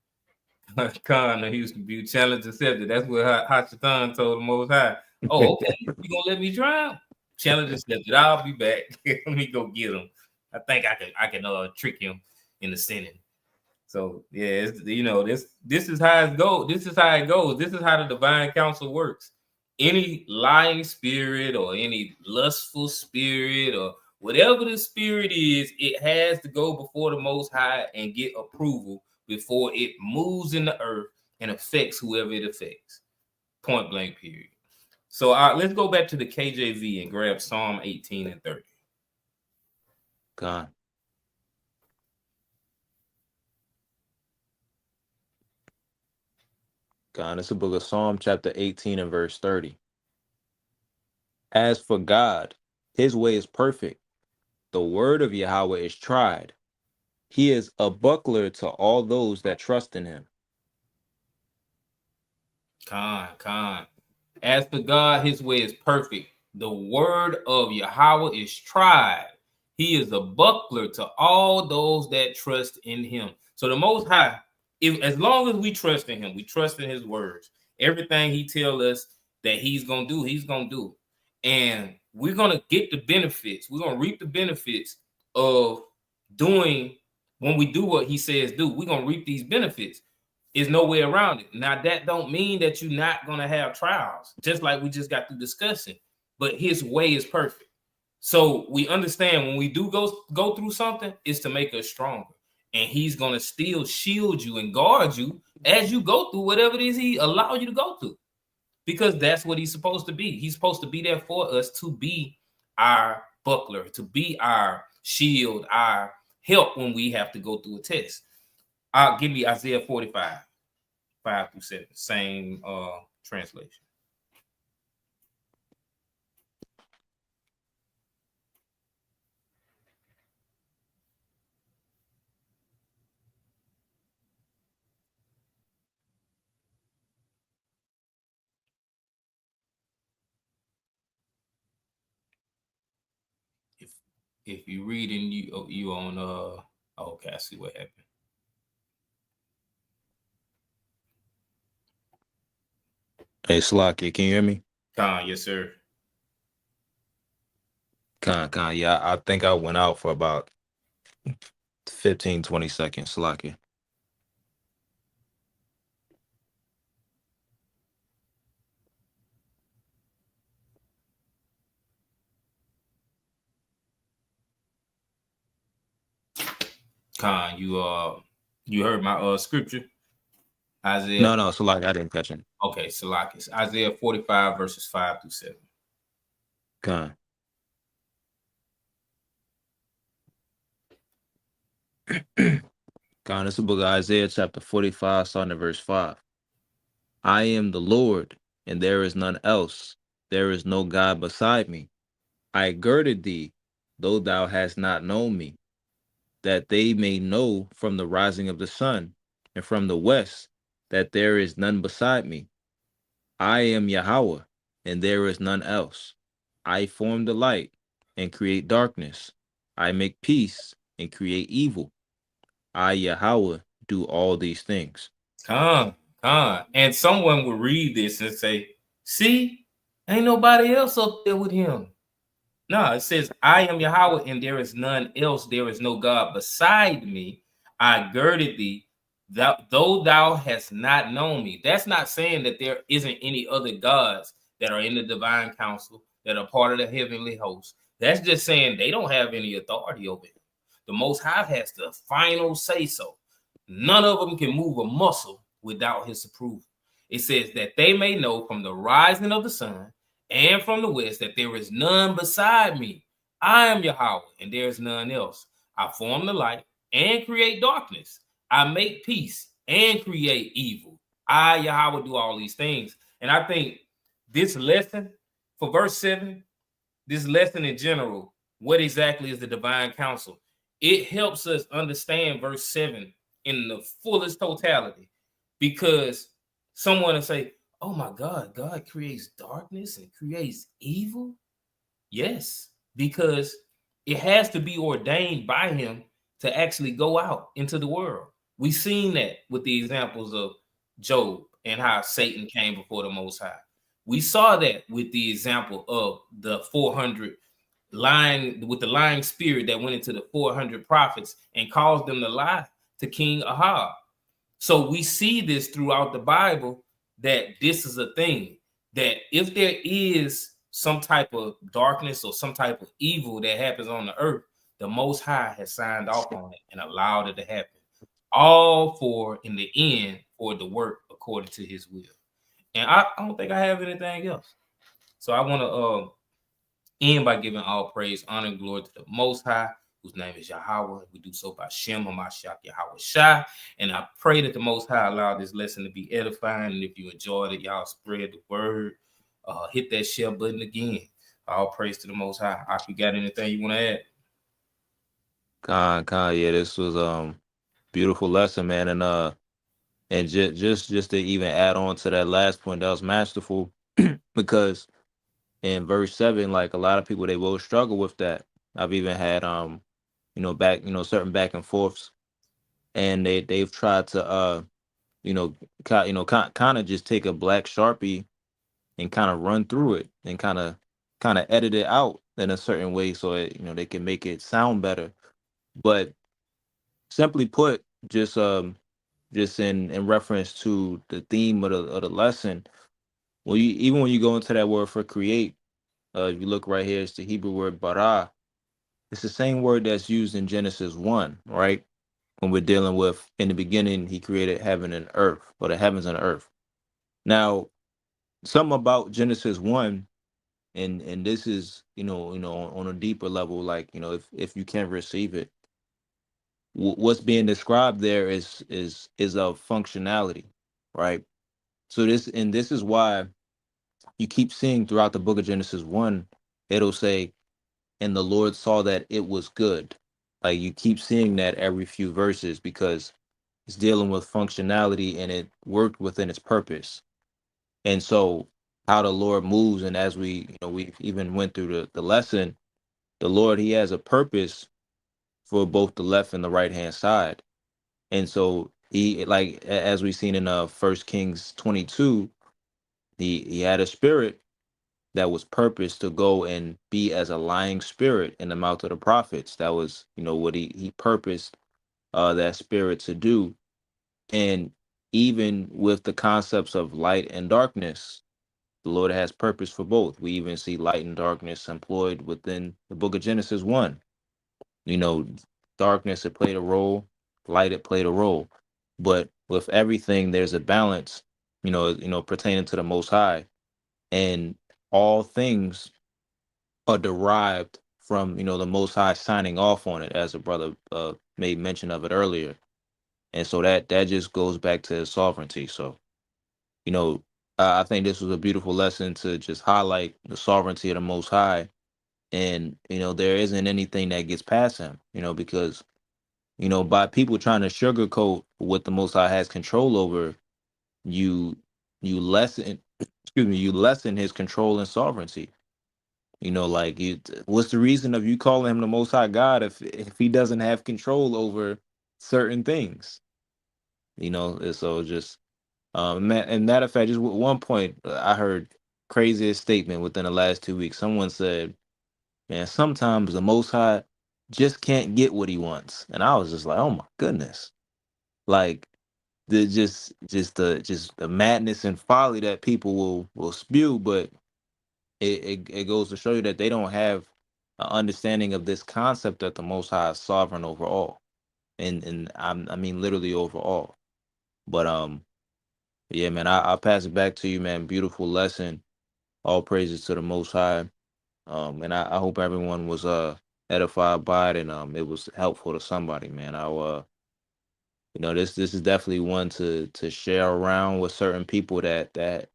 Khan, the Houston View challenge accepted. That's what Hashatan told the Most High. Oh, okay, you gonna let me try? Challenge accepted. I'll be back. Let me go get him. I think I can trick him in the Senate. So yeah, this is how it goes. This is how it goes. This is how the divine counsel works. Any lying spirit or any lustful spirit or whatever the spirit is, it has to go before the Most High and get approval before it moves in the earth and affects whoever it affects. Point blank, period. So let's go back to the KJV and grab Psalm 18 and 30. God. God, it's the book of Psalm chapter 18 and verse 30. As for God, his way is perfect. The word of Yahweh is tried. He is a buckler to all those that trust in him. Khan. As for God, his way is perfect. The word of Yahweh is tried. He is a buckler to all those that trust in him. So the Most High, as long as we trust in him, we trust in his words. Everything he tells us that he's going to do, he's going to do. And we're going to get the benefits. We're going to reap the benefits of doing, when we do what he says do, we're going to reap these benefits. There's no way around it. Now, that don't mean that you're not going to have trials, just like we just got through discussing. But his way is perfect. So we understand when we do go through something, it's to make us stronger. And he's going to still shield you and guard you as you go through whatever it is he allowed you to go through. Because that's what he's supposed to be. He's supposed to be there for us, to be our buckler, to be our shield, our help when we have to go through a test. Give me Isaiah 45, 5-7, same translation. If you read and you on okay, I see what happened. Hey, Slocky, can you hear me? Khan, yes, sir. Khan, yeah, I think I went out for about 15, 20 seconds, Slocky. Khan, you heard my scripture? Isaiah. No, Slocky, I didn't catch it. Okay, Salakis. Isaiah 45 verses 5-7. Khan. God, it's the book of Isaiah chapter 45, starting at verse 5. I am the Lord, and there is none else. There is no God beside me. I girded thee, though thou hast not known me, that they may know from the rising of the sun, and from the west, that there is none beside me. I am Yahweh, and there is none else. I form the light, and create darkness. I make peace, and create evil. I, Yahweh, do all these things. Khan. And someone will read this and say, see, ain't nobody else up there with him. No, it says, I am Yahweh, and there is none else. There is no God beside me. I girded thee, though thou hast not known me. That's not saying that there isn't any other gods that are in the divine council that are part of the heavenly host. That's just saying they don't have any authority over him. The Most High has the final say so. None of them can move a muscle without his approval. It says that they may know from the rising of the sun and from the west that there is none beside me. I am Yahweh, and there is none else. I form the light and create darkness. I make peace and create evil. I, Yahweh, do all these things. And I think this lesson for verse 7, this lesson in general, what exactly is the divine counsel? it helps us understand verse 7 in the fullest totality, because someone will say, oh my God, God creates darkness and creates evil. Yes, because it has to be ordained by him to actually go out into the world. We've seen that with the examples of Job and how Satan came before the Most High. We saw that with the example of the 400 lying, with the lying spirit that went into the 400 prophets and caused them to lie to King Ahab. So we see this throughout the Bible, that this is a thing, that if there is some type of darkness or some type of evil that happens on the earth, the Most High has signed off on it and allowed it to happen, all for, in the end, for it to work according to his will. And I don't think I have anything else. So I want to end by giving all praise, honor, and glory to the Most High, whose name is Yahweh. We do so by Shem HaMashiach Yahweh Shai. And I pray that the Most High allow this lesson to be edifying. And if you enjoyed it, y'all spread the word. Hit that share button again. All praise to the Most High. If you got anything you want to add? Khan, yeah, this was beautiful lesson, man, and just to even add on to that last point, that was masterful, because in verse 7, like, a lot of people, they will struggle with that. I've even had certain back and forths, and they've tried to kind of just take a black Sharpie and kind of run through it and kind of edit it out in a certain way so they can make it sound better. But simply put, just in reference to the theme of the lesson, when you go into that word for create, if you look right here, it's the Hebrew word bara. It's the same word that's used in Genesis 1, right? When we're dealing with, in the beginning, he created heaven and earth, or the heavens and earth. Now, something about Genesis 1, and this is, on a deeper level, like, if you can receive it, what's being described there is of functionality, right? So this is why you keep seeing throughout the book of Genesis 1, it'll say, and the Lord saw that it was good. Like, you keep seeing that every few verses, because it's dealing with functionality and it worked within its purpose. And so how the Lord moves, and as we even went through the lesson, the Lord, he has a purpose for both the left and the right hand side. And so he, like, as we've seen in 1 Kings 22, he had a spirit that was purposed to go and be as a lying spirit in the mouth of the prophets. That was, what he purposed that spirit to do. And even with the concepts of light and darkness, the Lord has purpose for both. We even see light and darkness employed within the book of Genesis 1. Darkness, it played a role, light, it played a role. But with everything, there's a balance, pertaining to the Most High. And all things are derived from, the Most High signing off on it, as a brother made mention of it earlier. And so that just goes back to his sovereignty. So, I think this was a beautiful lesson to just highlight the sovereignty of the Most High. And, there isn't anything that gets past him, because, by people trying to sugarcoat what the Most High has control over, you lessen his control and sovereignty. What's the reason of you calling him the Most High God if he doesn't have control over certain things? So just, and matter of fact, just one point, I heard craziest statement within the last 2 weeks. Someone said, man, sometimes the Most High just can't get what he wants. And I was just like, oh my goodness. Like, the the madness and folly that people will spew, but it goes to show you that they don't have an understanding of this concept that the Most High is sovereign over all, and I mean literally over all. But yeah, man, I'll pass it back to you, man. Beautiful lesson. All praises to the Most High. And I hope everyone was edified by it, and it was helpful to somebody, man. This is definitely one to share around with certain people that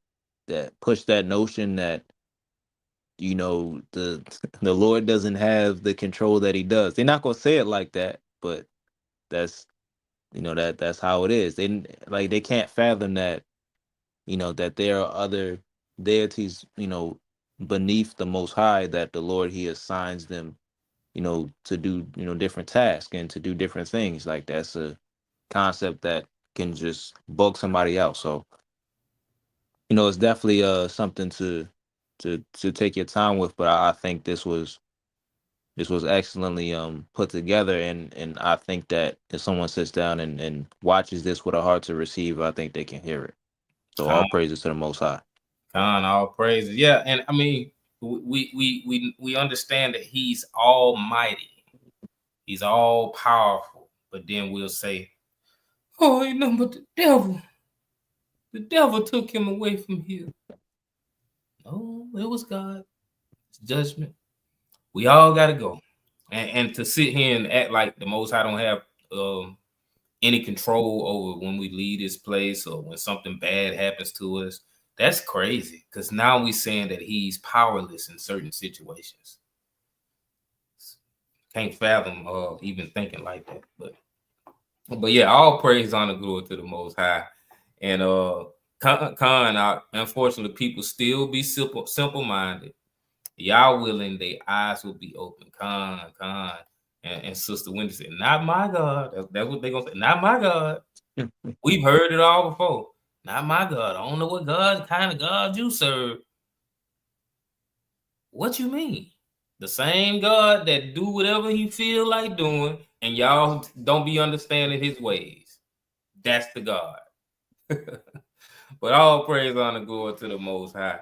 push that notion that you know, the the Lord doesn't have the control that he does. They're not gonna say it like that, but that's, you know, that's how it is. They can't fathom that, you know, that there are other deities, you know, beneath the Most High, that the Lord, he assigns them, you know, to do, you know, different tasks and to do different things. Like, that's a concept that can just bug somebody out. So, you know, it's definitely something to take your time with. But I think this was excellently put together, and I think that if someone sits down and watches this with a heart to receive, I think they can hear it. So all praises to the Most High. All praises. Yeah, and I mean, we understand that he's almighty, he's all powerful, but then we'll say, "Oh, ain't nothing but the devil. The devil took him away from here." No, it was God. It's judgment. We all got to go, and to sit here and act like the Most High don't have any control over when we leave this place or when something bad happens to us. That's crazy, because now we're saying that he's powerless in certain situations. Can't fathom even thinking like that. But yeah, all praise, honor, glory to the Most High. And unfortunately, people still be simple-minded. Y'all willing, their eyes will be open. And Sister Wendy said, "Not my God." That's what they're gonna say. Not my God. We've heard it all before. Not my God. I don't know what kind of God you serve. What you mean? The same God that do whatever he feel like doing, and y'all don't be understanding his ways. That's the God. But all praise, honor, glory to the Most High.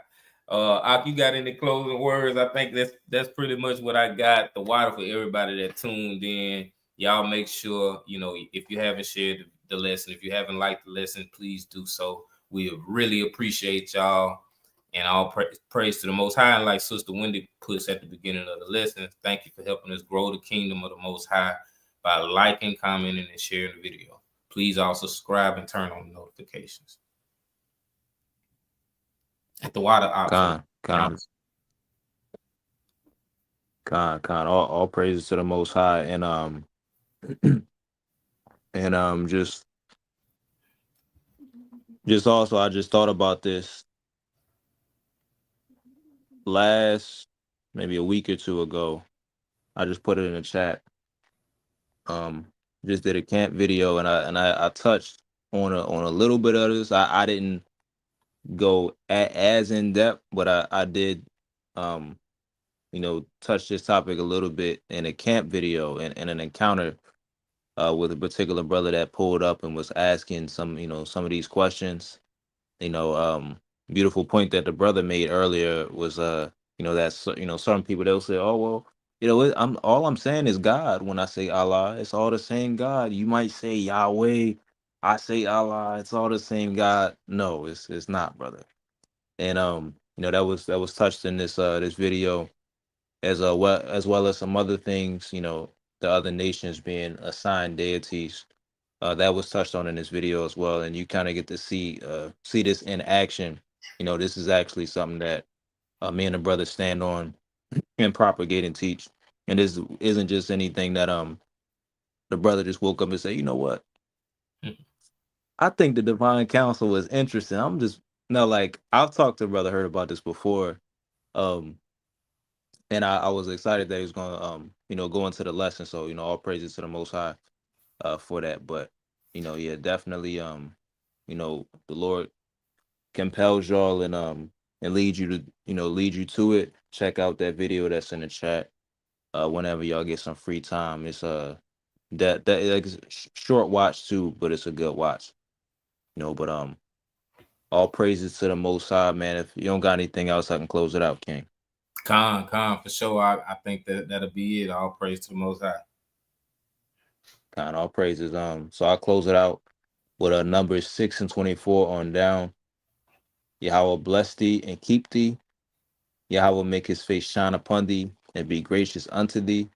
Ak, you got any closing words? I think that's pretty much what I got. The water for everybody that tuned in. Y'all make sure, you know, if you haven't shared the lesson, if you haven't liked the lesson, please do so. We really appreciate y'all. And all praise to the Most High. And like Sister Wendy puts at the beginning of the lesson, thank you for helping us grow the kingdom of the Most High by liking, commenting, and sharing the video. Please also subscribe and turn on the notifications. At the water option. All praises to the Most High. And just also, I just thought about this last, maybe a week or two ago. I just put it in the chat. Just did a camp video, and I touched on a little bit of this. I didn't go as in depth, but I did you know, touch this topic a little bit in a camp video and an encounter with a particular brother that pulled up and was asking some of these questions. You know, beautiful point that the brother made earlier was you know, that's, you know, some people, they'll say, "Oh, well, you know, I'm saying is God. When I say Allah, it's all the same God." You might say Yahweh, I say Allah, it's all the same God. No, it's not, brother. And you know, that was touched in this video, as well as some other things. You know, the other nations being assigned deities, that was touched on in this video as well. And you kind of get to see this in action. You know, this is actually something that me and the brothers stand on and propagate and teach. And this isn't just anything that the brother just woke up and said, "You know what? I think the divine council is interesting." I'm just, no, like, I've talked to Brother Hurt about this before. And I was excited that he was gonna you know, go into the lesson. So, you know, all praises to the Most High for that. But, you know, yeah, definitely you know, the Lord compels y'all and lead you to it. Check out that video that's in the chat whenever y'all get some free time. It's that like, short watch too, but it's a good watch. You know, but all praises to the Most High, man. If you don't got anything else, I can close it out, King. For sure. I think that'll be it. All praise to the Most High. All praises. So I'll close it out with Numbers 6 and 24 on down. Yahweh bless thee and keep thee. Yahweh make his face shine upon thee and be gracious unto thee.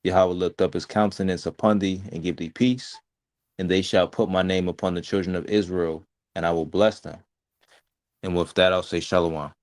Yahweh lift up his countenance upon thee and give thee peace. And they shall put my name upon the children of Israel, and I will bless them. And with that, I'll say shalom.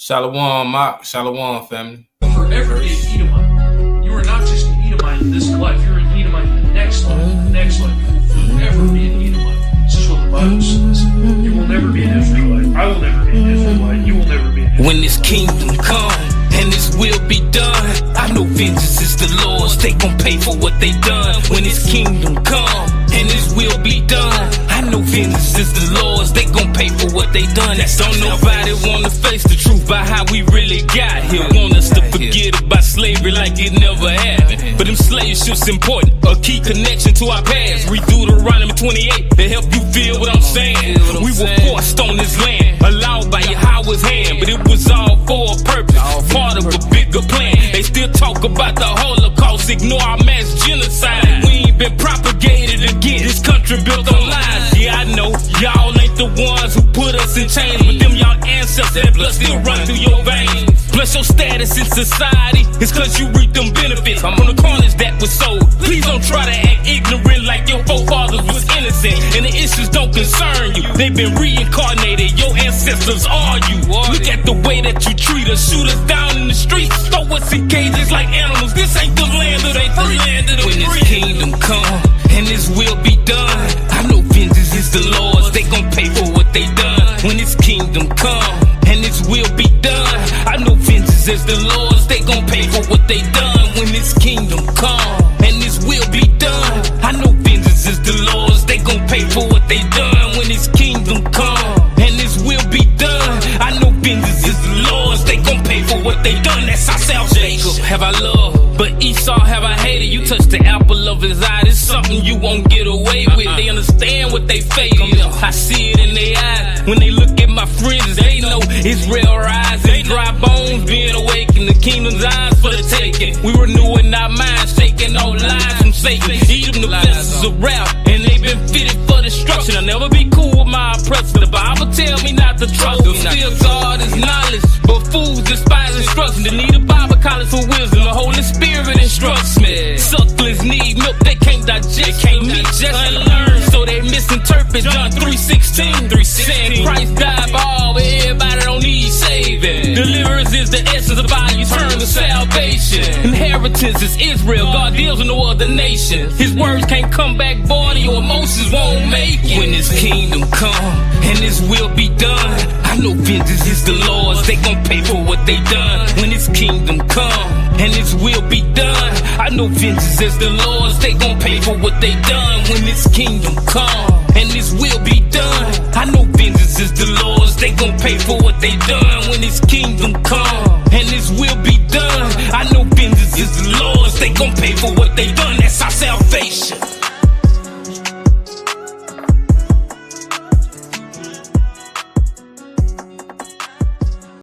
Shalom, Mark. Shalom, family. Forever be an Edomite. You are not just an Edomite in this life, you're an Edomite in the next life, the next life. Forever be an Edomite. This is what the Bible says. You will never be an Israelite. I will never be an Israelite. You will never be an Israelite. When this kingdom come and this will be done, I know vengeance is the Lord's. They gon' pay for what they done. When this kingdom come and this will be done, I know vengeance is the Lord's. They gon' pay for what they done. Don't nobody wanna face the truth about how we really got here. Want us to forget about slavery like it never happened. But them slave ships important, a key connection to our past. Read Deuteronomy 28 to help you feel what I'm saying. We were forced on this land, allowed by Yahweh's hand, but it was all for a purpose, part of a bigger plan. They still talk about the Holocaust, ignore our mass genocide. We ain't been propagated again. This country built on lies. Yeah, I know y'all ain't the ones who put us in chains, but them y'all ancestors, that blood still run through your veins. Plus your status in society is cause you reap them benefits from the corners that was sold. Please don't try to act ignorant like your forefathers was innocent and the issues don't concern you. They've been reincarnated, your ancestors are you. Look at the way that you treat us, shoot us down in the streets, throw us in cages like animals. This ain't the land of the free. When this kingdom come and this will be done, I know vengeance is the Lord's. They gon' pay for what they done. When this kingdom come and this will be done, I know vengeance is the Lord's. They gon' pay for what they done. When this kingdom come and this will be done, I know vengeance is the Lord's. They gon' pay for what they done. When this kingdom come and this will be done, I know vengeance is the Lord's. They gon' pay for what they done. That's our salvation. Jacob have I loved, but Esau have I hated. You touch the apple of his eye, it's something you won't get away with. They understand what they face. I see it in their eyes when they look at my friends. They know Israel rising, dry bones being awakened. The kingdom's eyes for the taking. We renewing our minds, shaking all lies from Satan. Edom, the vessels of wrath, and they've been fitted for destruction. I'll never be cool with my oppressor. The Bible tell me not to trust them. Still God is knowledge, but fools despise instruction. They need a Bible college for wisdom. The Holy Spirit instructs me. Sucklers need milk, they can't digest. Can't meet, just unlearn, so they misinterpret John 3:16. Saying Christ died for all, but everybody don't need saving. Deliverance is the essence of our eternal salvation. Inheritance is Israel. God deals with no other nation. His words can't come back void, your emotions won't make it. When this kingdom come and this will be done, I know vengeance is the Lord's. They gon' pay for what they done. When this kingdom come and this will be done, I know vengeance is the Lord's. They gon' pay for what they done. When this kingdom come and this will be done, I know vengeance is the Lord's. They gon' pay for what they done. When this kingdom come and this will be done, I know vengeance is the Lord's. They gon' pay for what they done. That's our salvation.